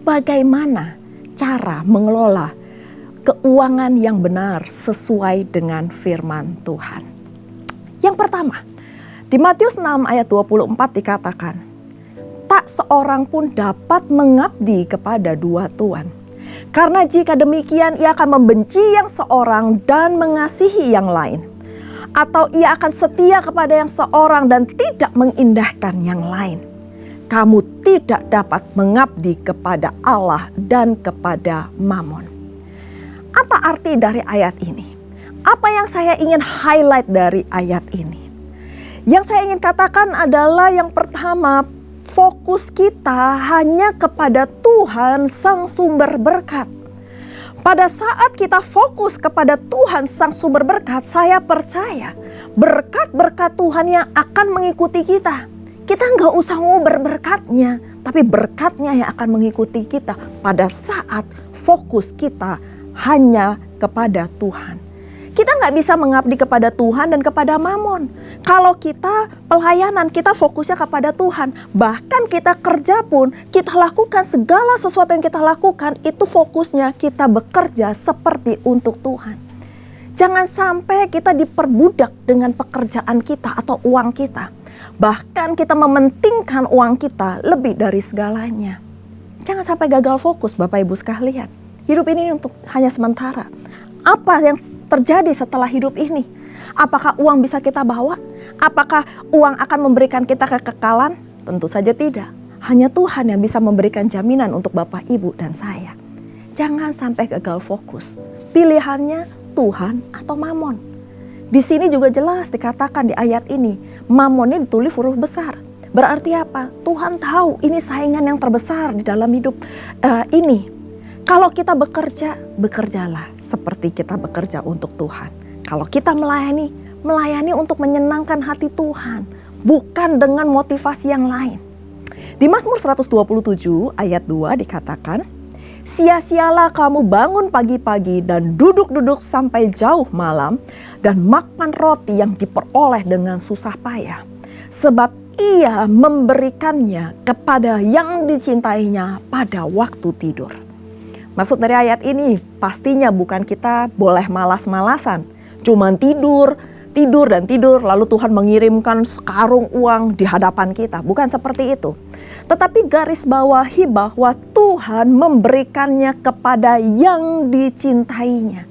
bagaimana cara mengelola keuangan yang benar sesuai dengan firman Tuhan. Yang pertama, di Matius 6 ayat 24 dikatakan, "Tak seorang pun dapat mengabdi kepada dua tuan. Karena jika demikian ia akan membenci yang seorang dan mengasihi yang lain. Atau ia akan setia kepada yang seorang dan tidak mengindahkan yang lain. Kamu tidak dapat mengabdi kepada Allah dan kepada Mammon." Apa arti dari ayat ini? Apa yang saya ingin highlight dari ayat ini? Yang saya ingin katakan adalah yang pertama, fokus kita hanya kepada Tuhan Sang Sumber Berkat. Pada saat kita fokus kepada Tuhan Sang Sumber Berkat, saya percaya berkat-berkat Tuhan yang akan mengikuti kita. Kita nggak usah nguber berkatnya, tapi berkatnya yang akan mengikuti kita pada saat fokus kita hanya kepada Tuhan. Kita nggak bisa mengabdi kepada Tuhan dan kepada Mammon. Kalau kita pelayanan, kita fokusnya kepada Tuhan. Bahkan kita kerja pun, kita lakukan segala sesuatu yang kita lakukan, itu fokusnya kita bekerja seperti untuk Tuhan. Jangan sampai kita diperbudak dengan pekerjaan kita atau uang kita. Bahkan kita mementingkan uang kita lebih dari segalanya. Jangan sampai gagal fokus Bapak Ibu sekalian. Hidup ini untuk hanya sementara. Apa yang terjadi setelah hidup ini? Apakah uang bisa kita bawa? Apakah uang akan memberikan kita kekekalan? Tentu saja tidak. Hanya Tuhan yang bisa memberikan jaminan untuk Bapak, Ibu, dan saya. Jangan sampai gagal fokus. Pilihannya Tuhan atau Mammon. Di sini juga jelas dikatakan di ayat ini, Mammonnya ditulis huruf besar. Berarti apa? Tuhan tahu ini saingan yang terbesar di dalam hidup ini. Kalau kita bekerja, bekerjalah seperti kita bekerja untuk Tuhan. Kalau kita melayani, melayani untuk menyenangkan hati Tuhan, bukan dengan motivasi yang lain. Di Mazmur 127 ayat 2 dikatakan, Sia-sialah kamu bangun pagi-pagi dan duduk-duduk sampai jauh malam dan makan roti yang diperoleh dengan susah payah. Sebab ia memberikannya kepada yang dicintainya pada waktu tidur. Maksud dari ayat ini pastinya bukan kita boleh malas-malasan. Cuman tidur lalu Tuhan mengirimkan sekarung uang di hadapan kita. Bukan seperti itu. Tetapi garis bawahi bahwa Tuhan memberikannya kepada yang dicintainya.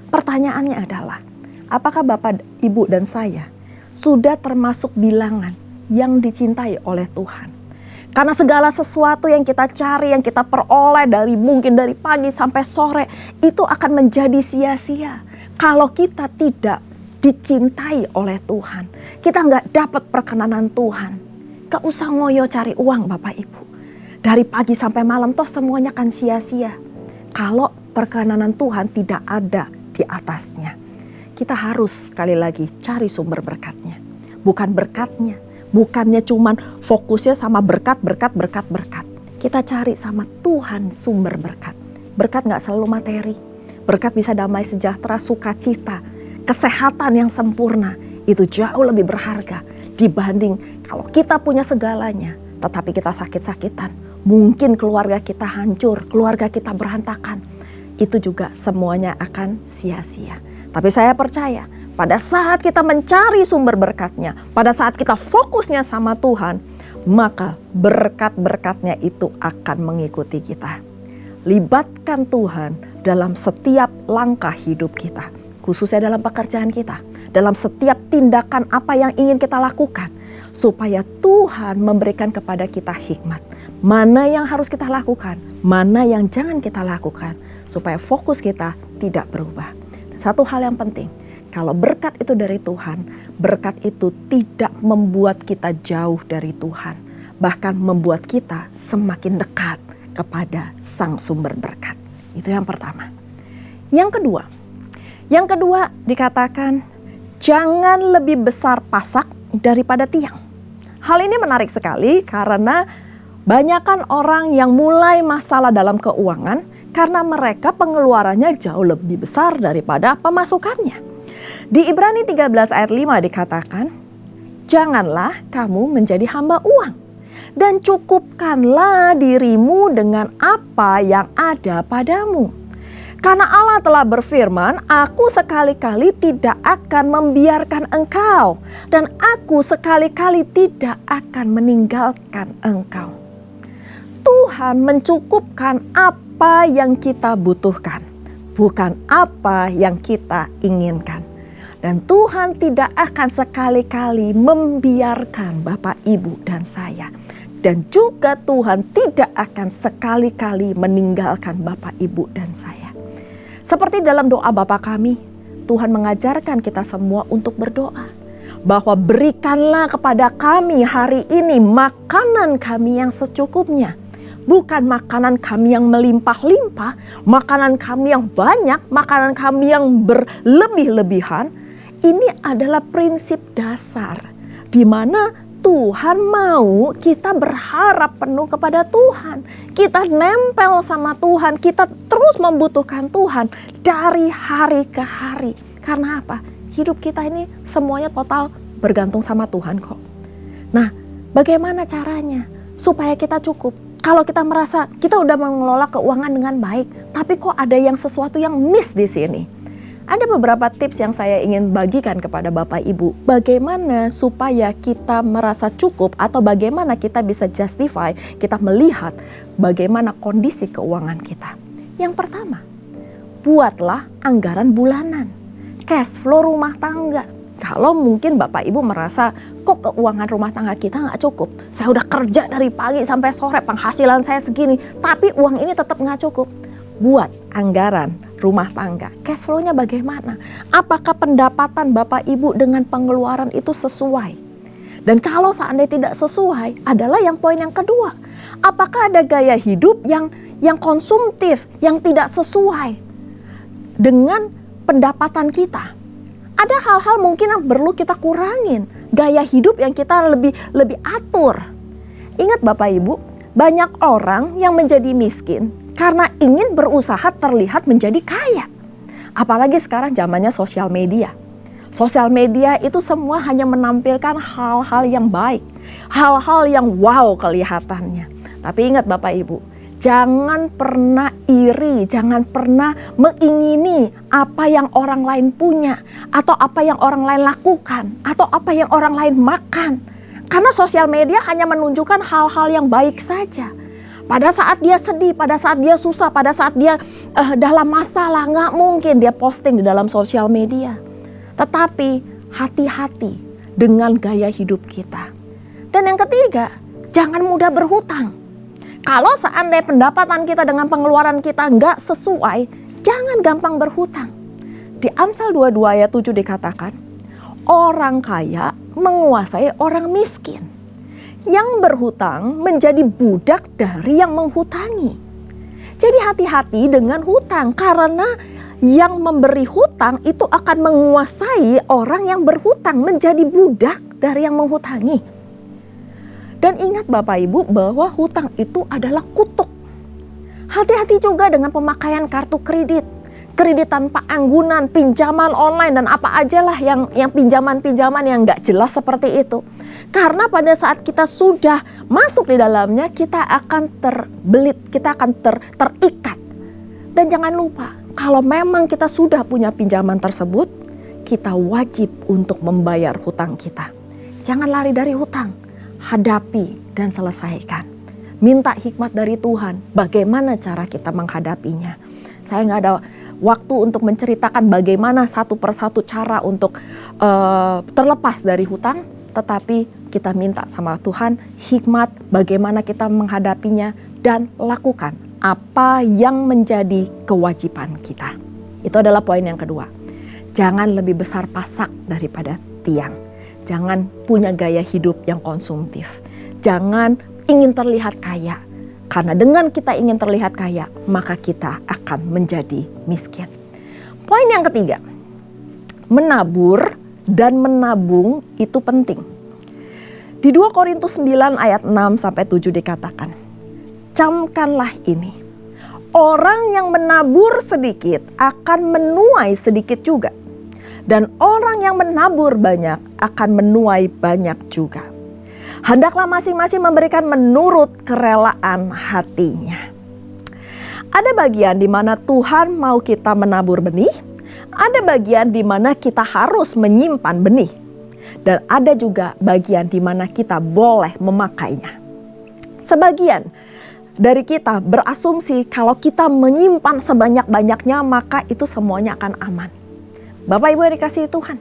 Pertanyaannya adalah, apakah Bapak, Ibu, dan saya sudah termasuk bilangan yang dicintai oleh Tuhan? Karena segala sesuatu yang kita cari, yang kita peroleh mungkin dari pagi sampai sore, itu akan menjadi sia-sia kalau kita tidak dicintai oleh Tuhan. Kita nggak dapat perkenanan Tuhan. Gak usah ngoyo cari uang Bapak Ibu. Dari pagi sampai malam toh semuanya kan sia-sia. Kalau perkenanan Tuhan tidak ada di atasnya. Kita harus sekali lagi cari sumber berkatnya. Bukan berkatnya. Bukannya cuman fokusnya sama berkat. Kita cari sama Tuhan sumber berkat. Berkat gak selalu materi. Berkat bisa damai sejahtera, sukacita, kesehatan yang sempurna. Itu jauh lebih berharga dibanding kalau kita punya segalanya, tetapi kita sakit-sakitan. Mungkin keluarga kita hancur, keluarga kita berantakan. Itu juga semuanya akan sia-sia. Tapi saya percaya pada saat kita mencari sumber berkatnya, pada saat kita fokusnya sama Tuhan, maka berkat-berkatnya itu akan mengikuti kita. Libatkan Tuhan dalam setiap langkah hidup kita. Khususnya dalam pekerjaan kita, dalam setiap tindakan apa yang ingin kita lakukan, supaya Tuhan memberikan kepada kita hikmat. Mana yang harus kita lakukan, mana yang jangan kita lakukan, supaya fokus kita tidak berubah. Satu hal yang penting, kalau berkat itu dari Tuhan, berkat itu tidak membuat kita jauh dari Tuhan, bahkan membuat kita semakin dekat kepada Sang Sumber Berkat. Itu yang pertama. Yang kedua dikatakan, jangan lebih besar pasak daripada tiang. Hal ini menarik sekali karena banyakkan orang yang mulai masalah dalam keuangan karena mereka pengeluarannya jauh lebih besar daripada pemasukannya. Di Ibrani 13 ayat 5 dikatakan, janganlah kamu menjadi hamba uang dan cukupkanlah dirimu dengan apa yang ada padamu. Karena Allah telah berfirman, aku sekali-kali tidak akan membiarkan engkau dan aku sekali-kali tidak akan meninggalkan engkau. Tuhan mencukupkan apa yang kita butuhkan, bukan apa yang kita inginkan. Dan Tuhan tidak akan sekali-kali membiarkan Bapak, Ibu, dan saya. Dan juga Tuhan tidak akan sekali-kali meninggalkan Bapak, Ibu, dan saya. Seperti dalam doa Bapa kami, Tuhan mengajarkan kita semua untuk berdoa. Bahwa berikanlah kepada kami hari ini makanan kami yang secukupnya. Bukan makanan kami yang melimpah-limpah, makanan kami yang banyak, makanan kami yang berlebih-lebihan. Ini adalah prinsip dasar di mana Tuhan mau kita berharap penuh kepada Tuhan. Kita nempel sama Tuhan, kita terus membutuhkan Tuhan dari hari ke hari. Karena apa? Hidup kita ini semuanya total bergantung sama Tuhan kok. Nah, bagaimana caranya supaya kita cukup? Kalau kita merasa kita udah mengelola keuangan dengan baik, tapi kok ada yang sesuatu yang miss di sini. Ada beberapa tips yang saya ingin bagikan kepada Bapak Ibu. Bagaimana supaya kita merasa cukup atau bagaimana kita bisa justify, kita melihat bagaimana kondisi keuangan kita. Yang pertama, buatlah anggaran bulanan. Cash flow rumah tangga. Kalau mungkin Bapak Ibu merasa kok keuangan rumah tangga kita nggak cukup. Saya udah kerja dari pagi sampai sore, penghasilan saya segini, tapi uang ini tetap nggak cukup. Buat anggaran rumah tangga, cash flow-nya bagaimana? Apakah pendapatan Bapak Ibu dengan pengeluaran itu sesuai? Dan kalau seandainya tidak sesuai, adalah yang poin yang kedua. Apakah ada gaya hidup yang konsumtif, yang tidak sesuai dengan pendapatan kita? Ada hal-hal mungkin yang perlu kita kurangin, gaya hidup yang kita lebih atur. Ingat Bapak Ibu, banyak orang yang menjadi miskin karena ingin berusaha terlihat menjadi kaya. Apalagi sekarang zamannya sosial media. Sosial media itu semua hanya menampilkan hal-hal yang baik, hal-hal yang wow kelihatannya. Tapi ingat Bapak Ibu, jangan pernah iri, jangan pernah mengingini apa yang orang lain punya, atau apa yang orang lain lakukan, atau apa yang orang lain makan. Karena sosial media hanya menunjukkan hal-hal yang baik saja. Pada saat dia sedih, pada saat dia susah, pada saat dia dalam masalah, nggak mungkin dia posting di dalam sosial media. Tetapi hati-hati dengan gaya hidup kita. Dan yang ketiga, jangan mudah berhutang. Kalau seandainya pendapatan kita dengan pengeluaran kita nggak sesuai, jangan gampang berhutang. Di Amsal 22 ayat 7 dikatakan, orang kaya menguasai orang miskin. Yang berhutang menjadi budak dari yang menghutangi. Jadi hati-hati dengan hutang, karena yang memberi hutang itu akan menguasai orang yang berhutang, menjadi budak dari yang menghutangi. Dan ingat Bapak Ibu bahwa hutang itu adalah kutuk. Hati-hati juga dengan pemakaian kartu kredit. Kredit tanpa anggunan, pinjaman online dan apa aja lah yang pinjaman-pinjaman yang gak jelas seperti itu. Karena pada saat kita sudah masuk di dalamnya, kita akan terbelit, kita akan terikat. Dan jangan lupa, kalau memang kita sudah punya pinjaman tersebut, kita wajib untuk membayar hutang kita. Jangan lari dari hutang, hadapi dan selesaikan. Minta hikmat dari Tuhan, bagaimana cara kita menghadapinya. Saya nggak ada waktu untuk menceritakan bagaimana satu persatu cara untuk terlepas dari hutang, tetapi kita minta sama Tuhan hikmat bagaimana kita menghadapinya dan lakukan apa yang menjadi kewajiban kita. Itu adalah poin yang kedua. Jangan lebih besar pasak daripada tiang. Jangan punya gaya hidup yang konsumtif. Jangan ingin terlihat kaya. Karena dengan kita ingin terlihat kaya, maka kita akan menjadi miskin. Poin yang ketiga, menabur dan menabung itu penting. Di 2 Korintus 9 ayat 6-7 dikatakan, camkanlah ini, orang yang menabur sedikit akan menuai sedikit juga. Dan orang yang menabur banyak akan menuai banyak juga. Hendaklah masing-masing memberikan menurut kerelaan hatinya. Ada bagian di mana Tuhan mau kita menabur benih, ada bagian di mana kita harus menyimpan benih, dan ada juga bagian di mana kita boleh memakainya. Sebagian dari kita berasumsi kalau kita menyimpan sebanyak-banyaknya maka itu semuanya akan aman. Bapak Ibu yang dikasihi Tuhan,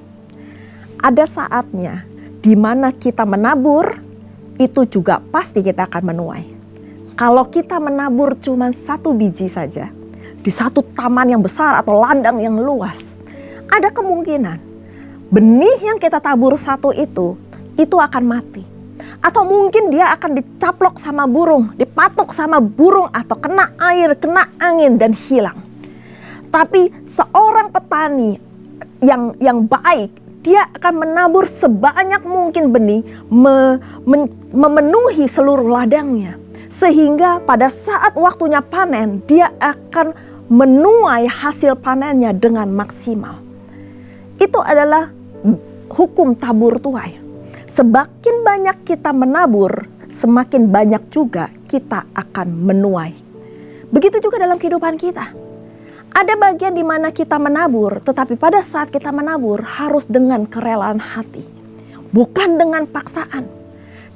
ada saatnya di mana kita menabur, itu juga pasti kita akan menuai. Kalau kita menabur cuma 1 biji saja di satu taman yang besar atau ladang yang luas, ada kemungkinan benih yang kita tabur 1 itu akan mati. Atau mungkin dia akan dicaplok sama burung, dipatuk sama burung, atau kena air, kena angin dan hilang. Tapi seorang petani yang baik, dia akan menabur sebanyak mungkin benih, memenuhi seluruh ladangnya. Sehingga pada saat waktunya panen, dia akan menuai hasil panennya dengan maksimal. Itu adalah hukum tabur tuai. Semakin banyak kita menabur, semakin banyak juga kita akan menuai. Begitu juga dalam kehidupan kita. Ada bagian di mana kita menabur, tetapi pada saat kita menabur harus dengan kerelaan hati. Bukan dengan paksaan.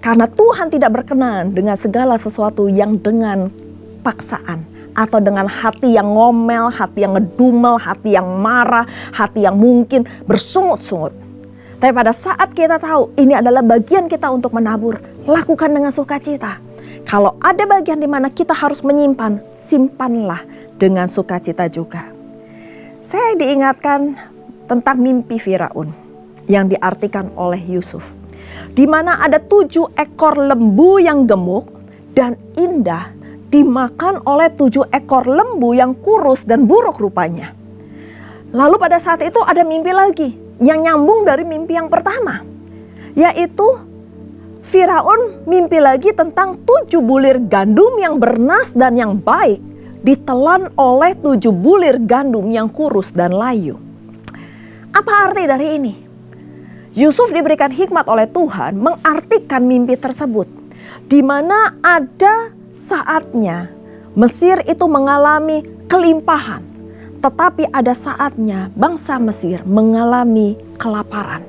Karena Tuhan tidak berkenan dengan segala sesuatu yang dengan paksaan. Atau dengan hati yang ngomel, hati yang ngedumel, hati yang marah, hati yang mungkin bersungut-sungut. Tapi pada saat kita tahu ini adalah bagian kita untuk menabur, lakukan dengan sukacita. Kalau ada bagian di mana kita harus menyimpan, simpanlah dengan sukacita juga. Saya diingatkan tentang mimpi Firaun yang diartikan oleh Yusuf. Di mana ada 7 ekor lembu yang gemuk dan indah dimakan oleh 7 ekor lembu yang kurus dan buruk rupanya. Lalu pada saat itu ada mimpi lagi yang nyambung dari mimpi yang pertama. Yaitu Firaun mimpi lagi tentang 7 bulir gandum yang bernas dan yang baik ditelan oleh 7 bulir gandum yang kurus dan layu. Apa arti dari ini? Yusuf diberikan hikmat oleh Tuhan mengartikan mimpi tersebut, di mana ada saatnya Mesir itu mengalami kelimpahan, tetapi ada saatnya bangsa Mesir mengalami kelaparan.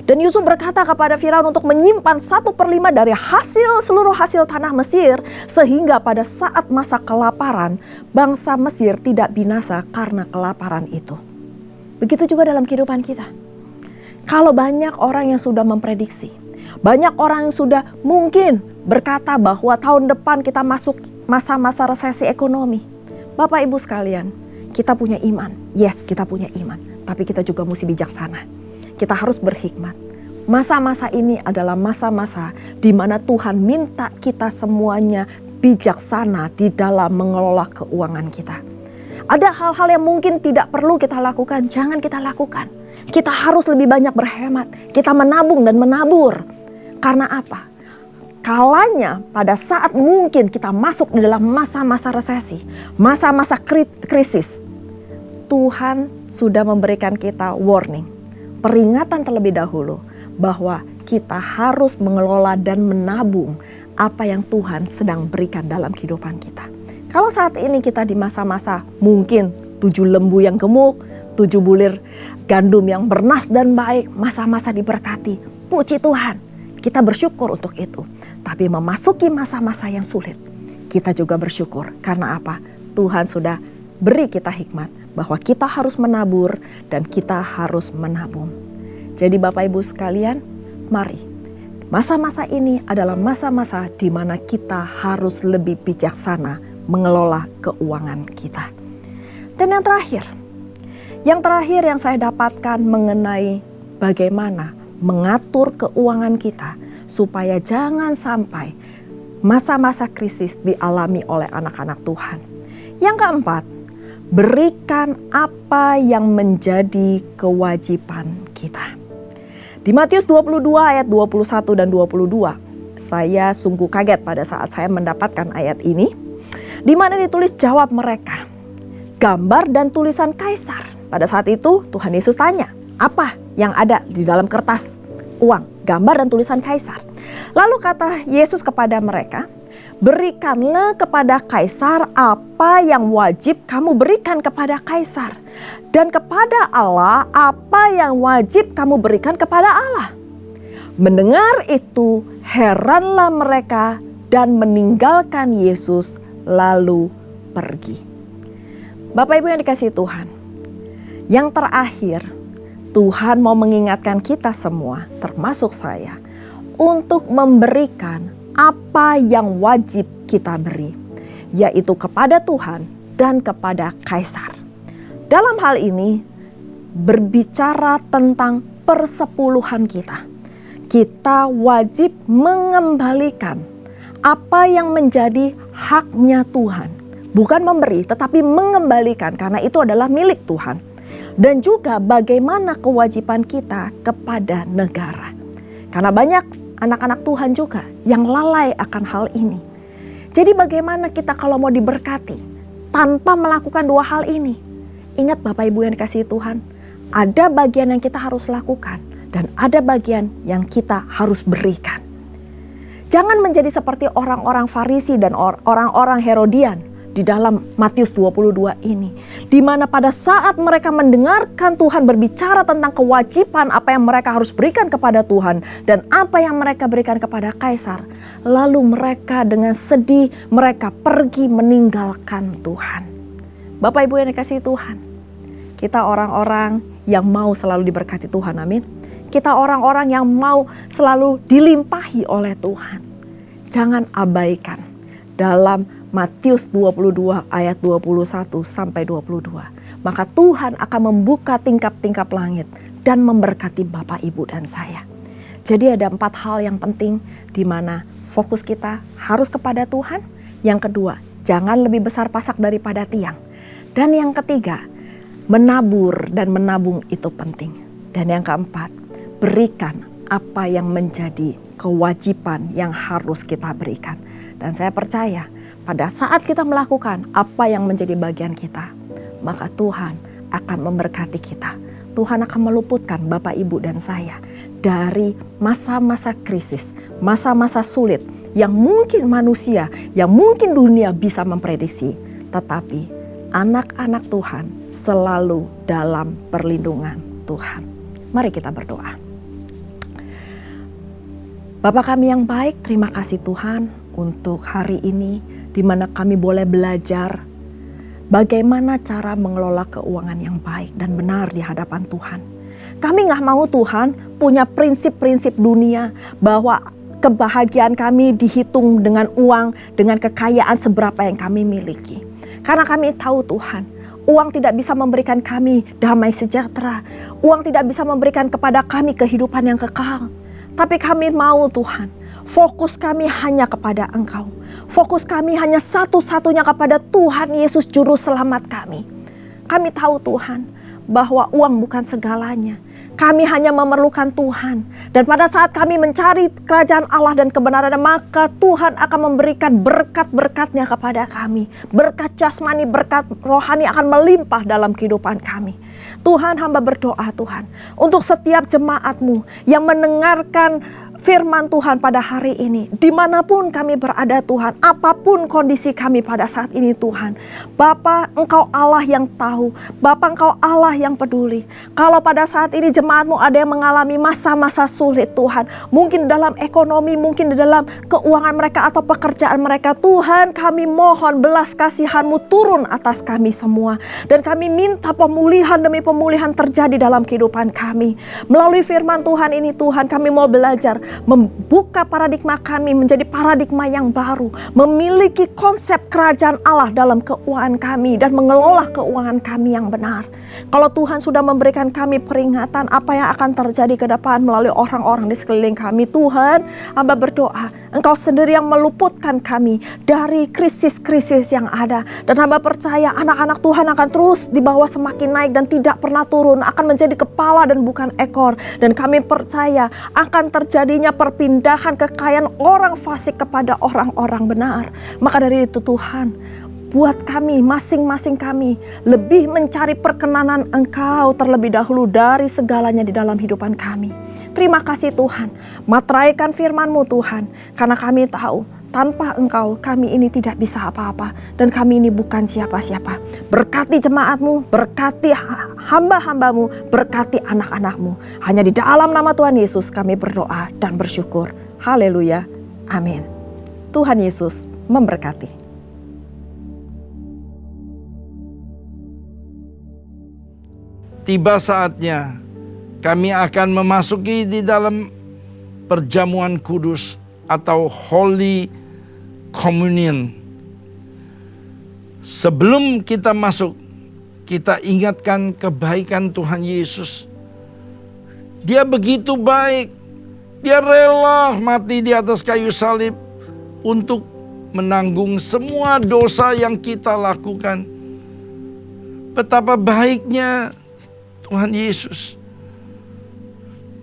Dan Yusuf berkata kepada Firaun untuk menyimpan 1/5 dari seluruh hasil tanah Mesir, sehingga pada saat masa kelaparan bangsa Mesir tidak binasa karena kelaparan itu. Begitu juga dalam kehidupan kita. Kalau banyak orang yang sudah memprediksi, banyak orang yang sudah mungkin berkata bahwa tahun depan kita masuk masa-masa resesi ekonomi. Bapak Ibu sekalian, kita punya iman. Yes, kita punya iman. Tapi kita juga mesti bijaksana. Kita harus berhikmat. Masa-masa ini adalah masa-masa di mana Tuhan minta kita semuanya bijaksana di dalam mengelola keuangan kita. Ada hal-hal yang mungkin tidak perlu kita lakukan, jangan kita lakukan. Kita harus lebih banyak berhemat. Kita menabung dan menabur. Karena apa? Kalanya pada saat mungkin kita masuk di dalam masa-masa resesi, masa-masa krisis, Tuhan sudah memberikan kita warning, peringatan terlebih dahulu bahwa kita harus mengelola dan menabung apa yang Tuhan sedang berikan dalam kehidupan kita. Kalau saat ini kita di masa-masa mungkin 7 lembu yang gemuk, 7 bulir gandum yang bernas dan baik, masa-masa diberkati, puji Tuhan. Kita bersyukur untuk itu. Tapi memasuki masa-masa yang sulit, kita juga bersyukur. Karena apa? Tuhan sudah beri kita hikmat bahwa kita harus menabur dan kita harus menabung. Jadi Bapak Ibu sekalian, mari. Masa-masa ini adalah masa-masa di mana kita harus lebih bijaksana mengelola keuangan kita. Dan yang terakhir yang saya dapatkan mengenai bagaimana mengatur keuangan kita supaya jangan sampai masa-masa krisis dialami oleh anak-anak Tuhan. Yang keempat, berikan apa yang menjadi kewajiban kita. Di Matius 22 ayat 21 dan 22, saya sungguh kaget pada saat saya mendapatkan ayat ini, di mana ditulis jawab mereka, gambar dan tulisan kaisar. Pada saat itu Tuhan Yesus tanya, apa yang ada di dalam kertas uang, gambar dan tulisan kaisar. Lalu kata Yesus kepada mereka, berikanlah kepada kaisar apa yang wajib kamu berikan kepada kaisar, dan kepada Allah apa yang wajib kamu berikan kepada Allah. Mendengar itu heranlah mereka dan meninggalkan Yesus lalu pergi. Bapak Ibu yang dikasihi Tuhan, yang terakhir Tuhan mau mengingatkan kita semua, termasuk saya, untuk memberikan apa yang wajib kita beri, yaitu kepada Tuhan dan kepada kaisar. Dalam hal ini berbicara tentang persepuluhan kita. Kita wajib mengembalikan apa yang menjadi haknya Tuhan. Bukan memberi, tetapi mengembalikan, karena itu adalah milik Tuhan. Dan juga bagaimana kewajiban kita kepada negara. Karena banyak anak-anak Tuhan juga yang lalai akan hal ini. Jadi bagaimana kita kalau mau diberkati tanpa melakukan 2 hal ini? Ingat Bapak Ibu yang dikasihi Tuhan, ada bagian yang kita harus lakukan dan ada bagian yang kita harus berikan. Jangan menjadi seperti orang-orang Farisi dan orang-orang Herodian di dalam Matius 22 ini, di mana pada saat mereka mendengarkan Tuhan berbicara tentang kewajiban apa yang mereka harus berikan kepada Tuhan dan apa yang mereka berikan kepada kaisar, lalu mereka dengan sedih mereka pergi meninggalkan Tuhan. Bapak Ibu yang dikasihi Tuhan, kita orang-orang yang mau selalu diberkati Tuhan, amin. Kita orang-orang yang mau selalu dilimpahi oleh Tuhan. Jangan abaikan dalam Matius 22 ayat 21 sampai 22. Maka Tuhan akan membuka tingkap-tingkap langit dan memberkati Bapak, Ibu, dan saya. Jadi ada 4 hal yang penting di mana fokus kita harus kepada Tuhan. Yang kedua, jangan lebih besar pasak daripada tiang. Dan yang ketiga, menabur dan menabung itu penting. Dan yang keempat, berikan apa yang menjadi kewajiban yang harus kita berikan. Dan saya percaya pada saat kita melakukan apa yang menjadi bagian kita, maka Tuhan akan memberkati kita. Tuhan akan meluputkan Bapak, Ibu, dan saya dari masa-masa krisis, masa-masa sulit yang mungkin manusia, yang mungkin dunia bisa memprediksi. Tetapi anak-anak Tuhan selalu dalam perlindungan Tuhan. Mari kita berdoa. Bapa kami yang baik, terima kasih Tuhan untuk hari ini di mana kami boleh belajar bagaimana cara mengelola keuangan yang baik dan benar di hadapan Tuhan. Kami gak mau Tuhan punya prinsip-prinsip dunia bahwa kebahagiaan kami dihitung dengan uang, dengan kekayaan seberapa yang kami miliki. Karena kami tahu Tuhan, uang tidak bisa memberikan kami damai sejahtera. Uang tidak bisa memberikan kepada kami kehidupan yang kekal. Tapi kami mau Tuhan, fokus kami hanya kepada Engkau. Fokus kami hanya satu-satunya kepada Tuhan Yesus Juru Selamat kami. Kami tahu Tuhan bahwa uang bukan segalanya. Kami hanya memerlukan Tuhan. Dan pada saat kami mencari kerajaan Allah dan kebenaran, maka Tuhan akan memberikan berkat-berkatnya kepada kami. Berkat jasmani, berkat rohani akan melimpah dalam kehidupan kami. Tuhan, hamba berdoa Tuhan, untuk setiap jemaat-Mu yang mendengarkan firman Tuhan pada hari ini, dimanapun kami berada Tuhan, apapun kondisi kami pada saat ini Tuhan, Bapa, Engkau Allah yang tahu, Bapa, Engkau Allah yang peduli. Kalau pada saat ini jemaat-Mu ada yang mengalami masa-masa sulit Tuhan, mungkin dalam ekonomi, mungkin di dalam keuangan mereka atau pekerjaan mereka, Tuhan kami mohon belas kasihan-Mu turun atas kami semua, dan kami minta pemulihan demi pemulihan terjadi dalam kehidupan kami. Melalui firman Tuhan ini Tuhan, kami mau belajar membuka paradigma kami menjadi paradigma yang baru, memiliki konsep kerajaan Allah dalam keuangan kami dan mengelola keuangan kami yang benar. Kalau Tuhan sudah memberikan kami peringatan apa yang akan terjadi ke depan melalui orang-orang di sekeliling kami, Tuhan, hamba berdoa, Engkau sendiri yang meluputkan kami dari krisis-krisis yang ada. Dan hamba percaya anak-anak Tuhan akan terus dibawa semakin naik dan tidak pernah turun, akan menjadi kepala dan bukan ekor. Dan kami percaya akan terjadinya perpindahan kekayaan orang fasik kepada orang-orang benar. Maka dari itu Tuhan, buat kami, masing-masing kami lebih mencari perkenanan Engkau terlebih dahulu dari segalanya di dalam hidupan kami. Terima kasih Tuhan, materaikan firman-Mu Tuhan, karena kami tahu tanpa Engkau kami ini tidak bisa apa-apa dan kami ini bukan siapa-siapa. Berkati jemaat-Mu, berkati hamba-hamba-Mu, berkati anak-anak-Mu. Hanya di dalam nama Tuhan Yesus kami berdoa dan bersyukur. Haleluya. Amin. Tuhan Yesus memberkati. Tiba saatnya kami akan memasuki di dalam perjamuan kudus atau Holy Communion. Sebelum kita masuk, kita ingatkan kebaikan Tuhan Yesus. Dia begitu baik. Dia rela mati di atas kayu salib untuk menanggung semua dosa yang kita lakukan. Betapa baiknya Tuhan Yesus.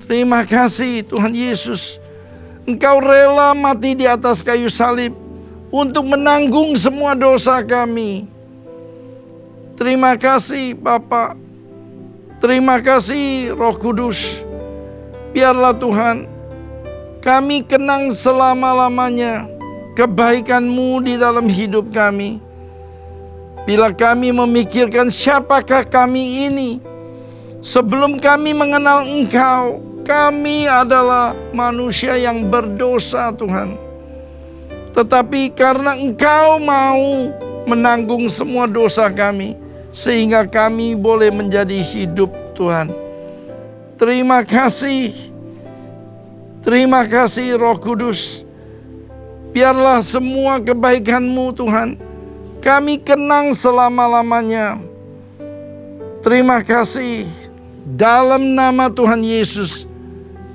Terima kasih Tuhan Yesus. Engkau rela mati di atas kayu salib untuk menanggung semua dosa kami. Terima kasih Bapa. Terima kasih Roh Kudus. Biarlah Tuhan, kami kenang selama-lamanya kebaikan-Mu di dalam hidup kami. Bila kami memikirkan siapakah kami ini, sebelum kami mengenal Engkau, kami adalah manusia yang berdosa Tuhan. Tetapi karena Engkau mau menanggung semua dosa kami, sehingga kami boleh menjadi hidup Tuhan. Terima kasih. Terima kasih Roh Kudus. Biarlah semua kebaikan-Mu Tuhan kami kenang selama-lamanya. Terima kasih. Dalam nama Tuhan Yesus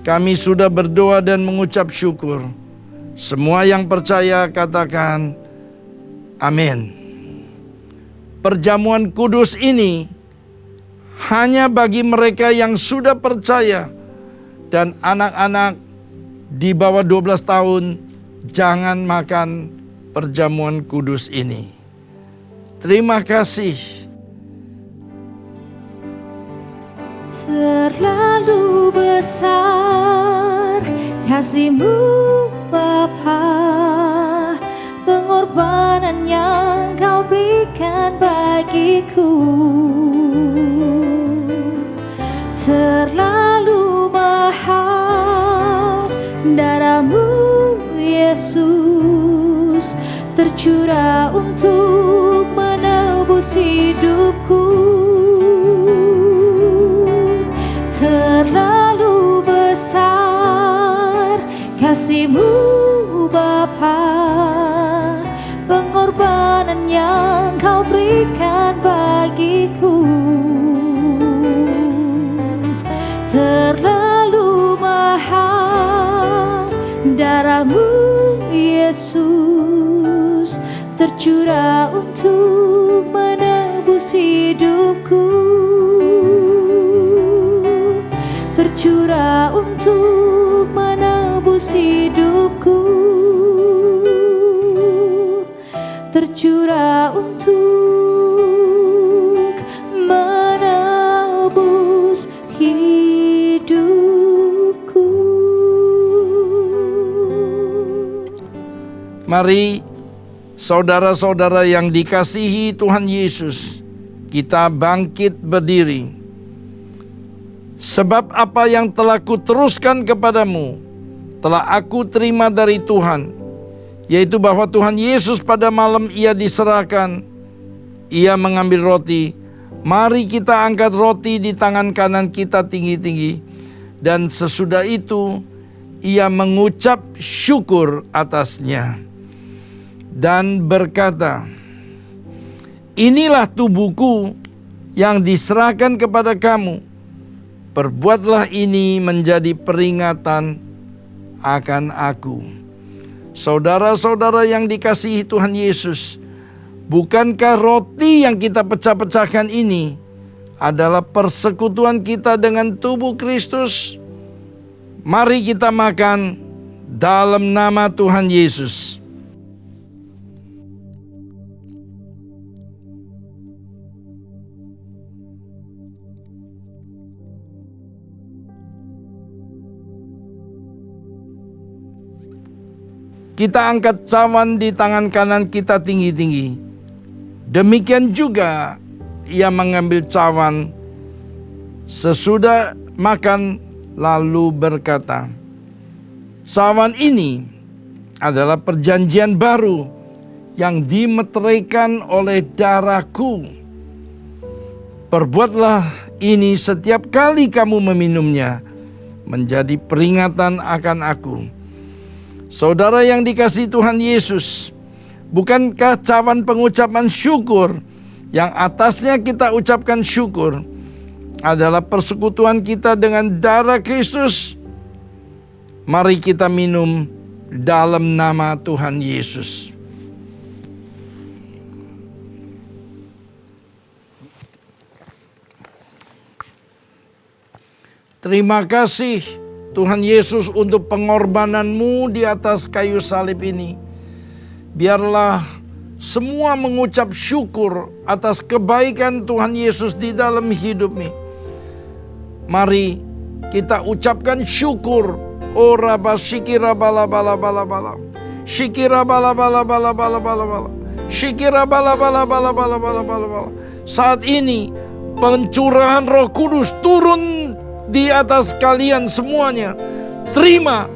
kami sudah berdoa dan mengucap syukur. Semua yang percaya katakan amin. Perjamuan kudus ini hanya bagi mereka yang sudah percaya dan anak-anak di bawah 12 tahun jangan makan perjamuan kudus ini. Terima kasih. Terlalu besar kasih-Mu Bapa, pengorbanan yang Kau berikan bagiku. Terlalu mahal darah-Mu Yesus, tercurah untuk menebus hidupku. Terlalu besar kasih-Mu Bapa, pengorbanan yang Kau berikan bagiku. Terlalu mahal darah-Mu Yesus, tercurah untuk menebus hidupku. Tercurah untuk menebus hidupku. Tercurah untuk menebus hidupku. Mari saudara-saudara yang dikasihi Tuhan Yesus, kita bangkit berdiri. Sebab apa yang telah kuteruskan kepadamu telah aku terima dari Tuhan, yaitu bahwa Tuhan Yesus pada malam Ia diserahkan, Ia mengambil roti. Mari kita angkat roti di tangan kanan kita tinggi-tinggi, dan sesudah itu Ia mengucap syukur atasnya dan berkata, "Inilah tubuhku yang diserahkan kepada kamu. Perbuatlah ini menjadi peringatan akan aku." Saudara-saudara yang dikasihi Tuhan Yesus, bukankah roti yang kita pecah-pecahkan ini adalah persekutuan kita dengan tubuh Kristus? Mari kita makan dalam nama Tuhan Yesus. Kita angkat cawan di tangan kanan kita tinggi-tinggi. Demikian juga Ia mengambil cawan sesudah makan lalu berkata, "Cawan ini adalah perjanjian baru yang dimeteraikan oleh darahku. Perbuatlah ini setiap kali kamu meminumnya menjadi peringatan akan aku." Saudara yang dikasihi Tuhan Yesus, bukankah cawan pengucapan syukur yang atasnya kita ucapkan syukur adalah persekutuan kita dengan darah Kristus? Mari kita minum dalam nama Tuhan Yesus. Terima kasih Tuhan Yesus untuk pengorbanan-Mu di atas kayu salib ini. Biarlah semua mengucap syukur atas kebaikan Tuhan Yesus di dalam hidup ini. Mari kita ucapkan syukur. Oh Rabba Shikira bala bala bala bala. Shikira bala bala bala bala bala bala. Shikira bala bala bala bala bala bala bala. Saat ini pencurahan Roh Kudus turun di atas kalian semuanya. Terima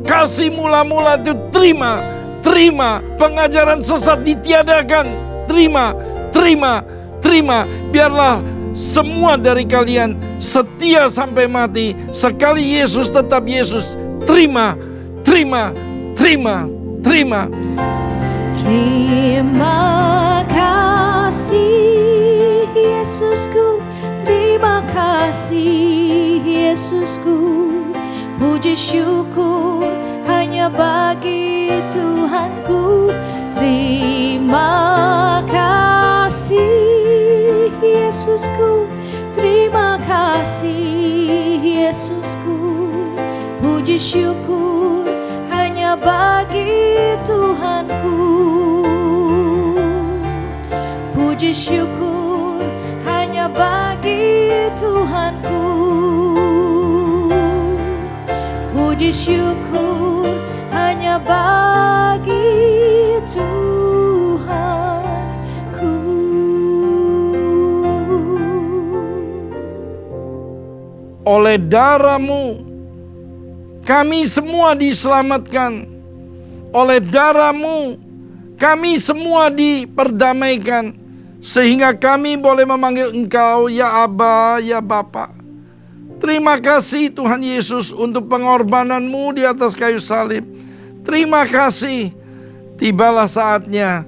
kasih mula-mula itu, terima pengajaran sesat ditiadakan, terima. Biarlah semua dari kalian setia sampai mati. Sekali Yesus tetap Yesus. Terima. Terima kasih Yesusku, terima kasih Yesusku. Puji syukur hanya bagi Tuhanku. Terima kasih Yesusku, terima kasih Yesusku. Puji Puji syukur hanya bagi Tuhanku. Puji syukur hanya bagi Tuhanku. Puji syukur hanya bagi Tuhanku. Oleh darah-Mu kami semua diselamatkan. Oleh darah-Mu kami semua diperdamaikan, sehingga kami boleh memanggil Engkau ya Aba, ya Bapa. Terima kasih Tuhan Yesus untuk pengorbanan-Mu di atas kayu salib. Terima kasih. Tibalah saatnya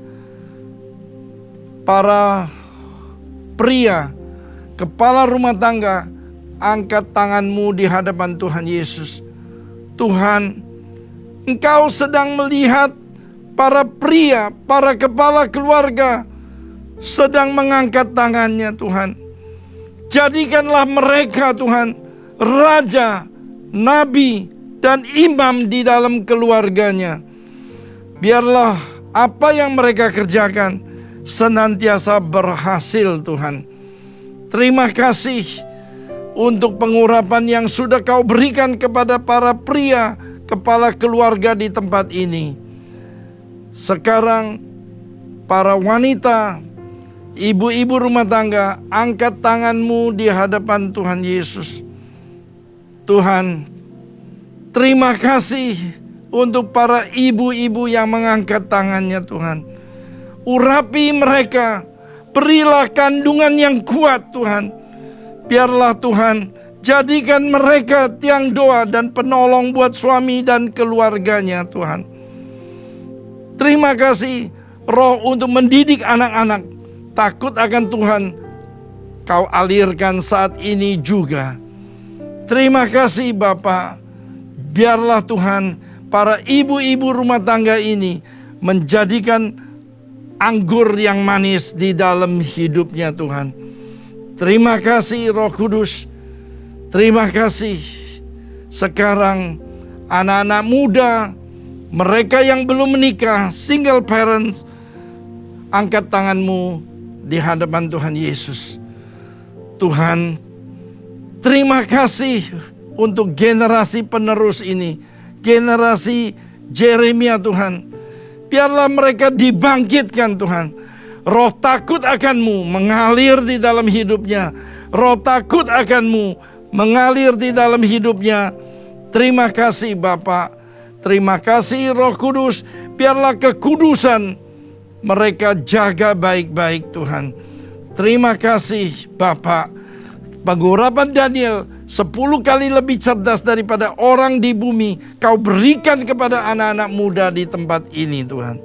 para pria, kepala rumah tangga, angkat tanganmu di hadapan Tuhan Yesus. Tuhan, Engkau sedang melihat para pria, para kepala keluarga sedang mengangkat tangannya Tuhan. Jadikanlah mereka Tuhan raja, nabi, dan imam di dalam keluarganya. Biarlah apa yang mereka kerjakan senantiasa berhasil Tuhan. Terima kasih untuk pengurapan yang sudah Kau berikan kepada para pria, kepala keluarga di tempat ini. Sekarang para wanita, ibu-ibu rumah tangga, angkat tanganmu di hadapan Tuhan Yesus. Tuhan, terima kasih untuk para ibu-ibu yang mengangkat tangannya Tuhan. Urapi mereka, berilah kandungan yang kuat Tuhan. Biarlah Tuhan, jadikan mereka tiang doa dan penolong buat suami dan keluarganya Tuhan. Terima kasih roh untuk mendidik anak-anak takut akan Tuhan, Kau alirkan saat ini juga. Terima kasih Bapa. Biarlah Tuhan, para ibu-ibu rumah tangga ini menjadikan anggur yang manis di dalam hidupnya Tuhan. Terima kasih Roh Kudus. Terima kasih. Sekarang anak-anak muda, mereka yang belum menikah, single parents, angkat tanganmu di hadapan Tuhan Yesus. Tuhan, terima kasih untuk generasi penerus ini, generasi Jeremia Tuhan. Biarlah mereka dibangkitkan Tuhan. Roh takut akan-Mu mengalir di dalam hidupnya. Roh takut akan-Mu mengalir di dalam hidupnya. Terima kasih Bapa. Terima kasih Roh Kudus. Biarlah kekudusan mereka jaga baik-baik Tuhan. Terima kasih Bapa. Pengurapan Daniel 10 kali lebih cerdas daripada orang di bumi Kau berikan kepada anak-anak muda di tempat ini Tuhan.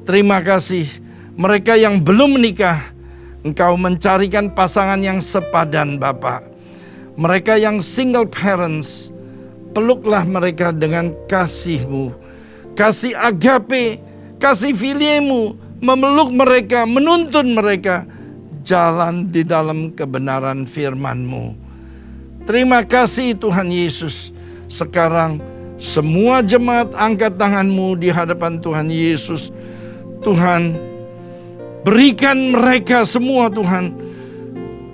Terima kasih. Mereka yang belum menikah, Engkau mencarikan pasangan yang sepadan Bapa. Mereka yang single parents, peluklah mereka dengan kasih-Mu. Kasih agape, kasih filiemu, memeluk mereka, menuntun mereka jalan di dalam kebenaran firman-Mu. Terima kasih Tuhan Yesus. Sekarang semua jemaat angkat tanganmu di hadapan Tuhan Yesus. Tuhan, berikan mereka semua Tuhan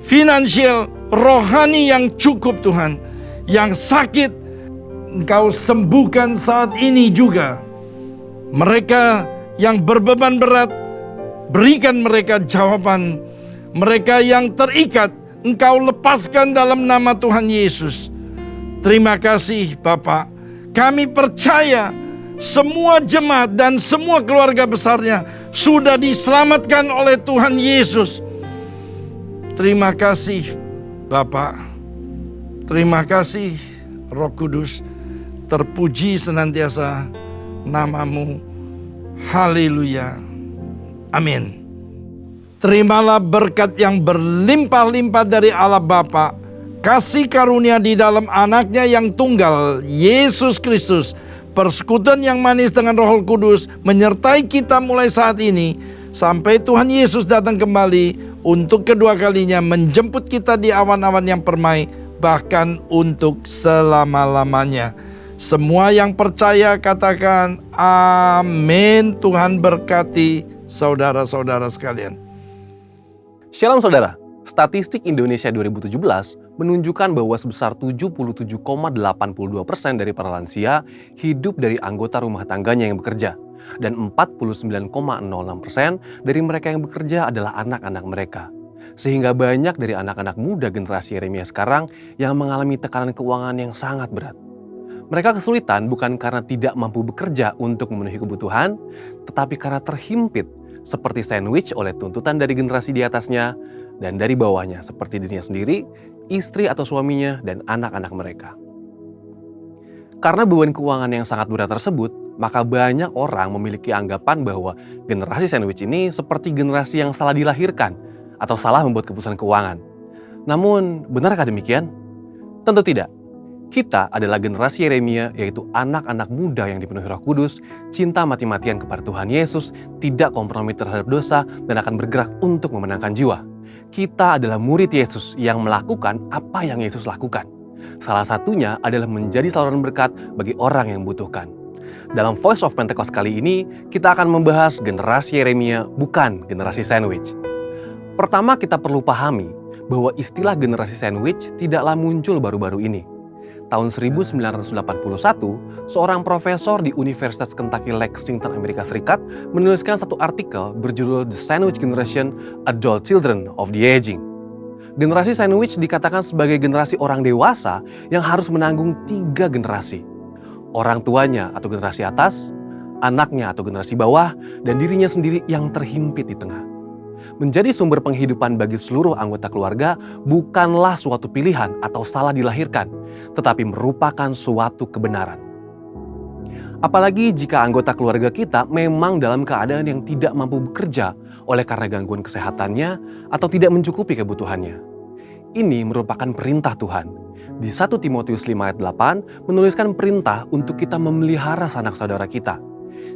finansial, rohani yang cukup Tuhan. Yang sakit Engkau sembuhkan saat ini juga. Mereka yang berbeban berat, berikan mereka jawaban. Mereka yang terikat, Engkau lepaskan dalam nama Tuhan Yesus. Terima kasih Bapa. Kami percaya semua jemaat dan semua keluarga besarnya sudah diselamatkan oleh Tuhan Yesus. Terima kasih Bapa. Terima kasih Roh Kudus. Terpuji senantiasa nama-Mu. Haleluya. Amin. Terimalah berkat yang berlimpah-limpah dari Allah Bapa, kasih karunia di dalam anaknya yang tunggal, Yesus Kristus, persekutuan yang manis dengan Roh Kudus menyertai kita mulai saat ini sampai Tuhan Yesus datang kembali untuk kedua kalinya menjemput kita di awan-awan yang permai, bahkan untuk selama-lamanya. Semua yang percaya katakan amin. Tuhan berkati saudara-saudara sekalian. Shalom saudara, statistik Indonesia 2017 menunjukkan bahwa sebesar 77,82% dari para lansia hidup dari anggota rumah tangganya yang bekerja. Dan 49,06% dari mereka yang bekerja adalah anak-anak mereka. Sehingga banyak dari anak-anak muda generasi Yeremia sekarang yang mengalami tekanan keuangan yang sangat berat. Mereka kesulitan bukan karena tidak mampu bekerja untuk memenuhi kebutuhan, tetapi karena terhimpit seperti sandwich oleh tuntutan dari generasi di atasnya dan dari bawahnya seperti dirinya sendiri, istri atau suaminya, dan anak-anak mereka. Karena beban keuangan yang sangat berat tersebut, maka banyak orang memiliki anggapan bahwa generasi sandwich ini seperti generasi yang salah dilahirkan atau salah membuat keputusan keuangan. Namun, benarkah demikian? Tentu tidak. Kita adalah generasi Yeremia, yaitu anak-anak muda yang dipenuhi Roh Kudus, cinta mati-matian kepada Tuhan Yesus, tidak kompromi terhadap dosa, dan akan bergerak untuk memenangkan jiwa. Kita adalah murid Yesus yang melakukan apa yang Yesus lakukan. Salah satunya adalah menjadi saluran berkat bagi orang yang membutuhkan. Dalam Voice of Pentecost kali ini, kita akan membahas generasi Yeremia, bukan generasi sandwich. Pertama, kita perlu pahami bahwa istilah generasi sandwich tidaklah muncul baru-baru ini. Tahun 1981, seorang profesor di Universitas Kentucky Lexington, Amerika Serikat, menuliskan satu artikel berjudul The Sandwich Generation, Adult Children of the Aging. Generasi sandwich dikatakan sebagai generasi orang dewasa yang harus menanggung 3 generasi. Orang tuanya atau generasi atas, anaknya atau generasi bawah, dan dirinya sendiri yang terhimpit di tengah. Menjadi sumber penghidupan bagi seluruh anggota keluarga bukanlah suatu pilihan atau salah dilahirkan, tetapi merupakan suatu kebenaran. Apalagi jika anggota keluarga kita memang dalam keadaan yang tidak mampu bekerja oleh karena gangguan kesehatannya atau tidak mencukupi kebutuhannya. Ini merupakan perintah Tuhan. Di 1 Timotius 5 ayat 8 menuliskan perintah untuk kita memelihara sanak saudara kita.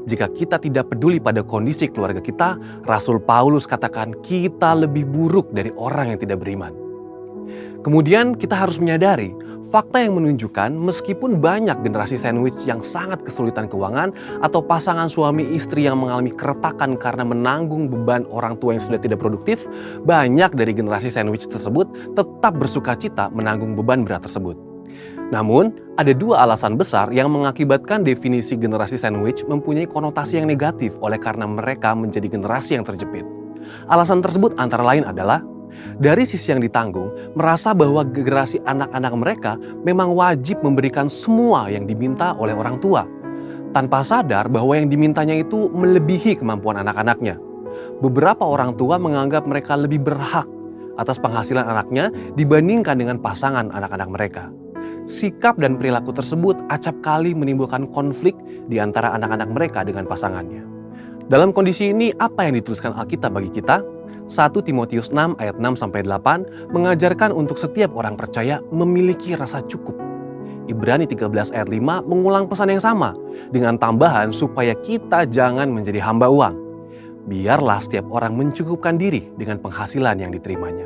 Jika kita tidak peduli pada kondisi keluarga kita, Rasul Paulus katakan kita lebih buruk dari orang yang tidak beriman. Kemudian kita harus menyadari fakta yang menunjukkan meskipun banyak generasi sandwich yang sangat kesulitan keuangan atau pasangan suami istri yang mengalami keretakan karena menanggung beban orang tua yang sudah tidak produktif, banyak dari generasi sandwich tersebut tetap bersukacita menanggung beban berat tersebut. Namun, ada 2 alasan besar yang mengakibatkan definisi generasi sandwich mempunyai konotasi yang negatif oleh karena mereka menjadi generasi yang terjepit. Alasan tersebut antara lain adalah, dari sisi yang ditanggung, merasa bahwa generasi anak-anak mereka memang wajib memberikan semua yang diminta oleh orang tua, tanpa sadar bahwa yang dimintanya itu melebihi kemampuan anak-anaknya. Beberapa orang tua menganggap mereka lebih berhak atas penghasilan anaknya dibandingkan dengan pasangan anak-anak mereka. Sikap dan perilaku tersebut acap kali menimbulkan konflik di antara anak-anak mereka dengan pasangannya. Dalam kondisi ini, apa yang dituliskan Alkitab bagi kita? 1 Timotius 6 ayat 6-8 mengajarkan untuk setiap orang percaya memiliki rasa cukup. Ibrani 13 ayat 5 mengulang pesan yang sama dengan tambahan supaya kita jangan menjadi hamba uang. Biarlah setiap orang mencukupkan diri dengan penghasilan yang diterimanya.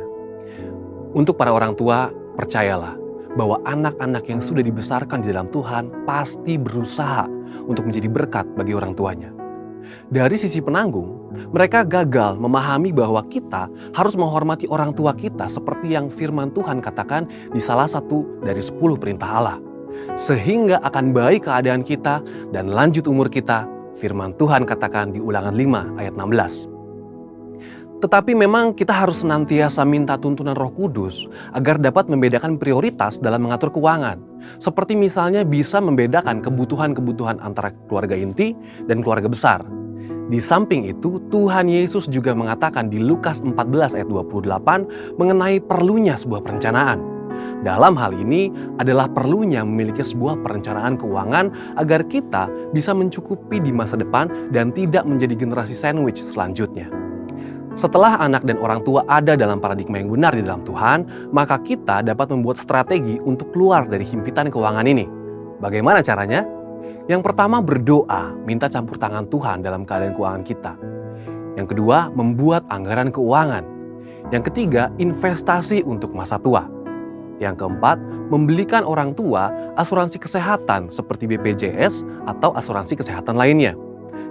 Untuk para orang tua, percayalah bahwa anak-anak yang sudah dibesarkan di dalam Tuhan pasti berusaha untuk menjadi berkat bagi orang tuanya. Dari sisi penanggung, mereka gagal memahami bahwa kita harus menghormati orang tua kita seperti yang firman Tuhan katakan di salah satu dari 10 perintah Allah. Sehingga akan baik keadaan kita dan lanjut umur kita, firman Tuhan katakan di Ulangan 5 ayat 16. Tetapi memang kita harus senantiasa minta tuntunan Roh Kudus agar dapat membedakan prioritas dalam mengatur keuangan. Seperti misalnya bisa membedakan kebutuhan-kebutuhan antara keluarga inti dan keluarga besar. Di samping itu, Tuhan Yesus juga mengatakan di Lukas 14 ayat 28 mengenai perlunya sebuah perencanaan. Dalam hal ini adalah perlunya memiliki sebuah perencanaan keuangan agar kita bisa mencukupi di masa depan dan tidak menjadi generasi sandwich selanjutnya. Setelah anak dan orang tua ada dalam paradigma yang benar di dalam Tuhan, maka kita dapat membuat strategi untuk keluar dari himpitan keuangan ini. Bagaimana caranya? Yang pertama, berdoa, minta campur tangan Tuhan dalam keadaan keuangan kita. Yang kedua, membuat anggaran keuangan. Yang ketiga, investasi untuk masa tua. Yang keempat, membelikan orang tua asuransi kesehatan seperti BPJS atau asuransi kesehatan lainnya.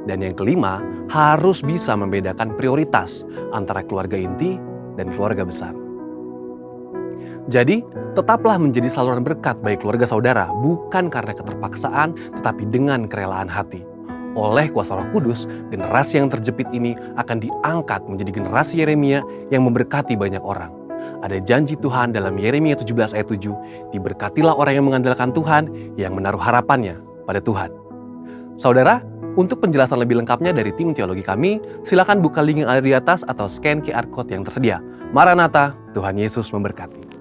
Dan yang kelima, harus bisa membedakan prioritas antara keluarga inti dan keluarga besar. Jadi, tetaplah menjadi saluran berkat bagi keluarga saudara, bukan karena keterpaksaan, tetapi dengan kerelaan hati. Oleh kuasa Roh Kudus, generasi yang terjepit ini akan diangkat menjadi generasi Yeremia yang memberkati banyak orang. Ada janji Tuhan dalam Yeremia 17 ayat 7, diberkatilah orang yang mengandalkan Tuhan, yang menaruh harapannya pada Tuhan. Saudara, untuk penjelasan lebih lengkapnya dari tim teologi kami, silakan buka link yang ada di atas atau scan QR Code yang tersedia. Maranatha, Tuhan Yesus memberkati.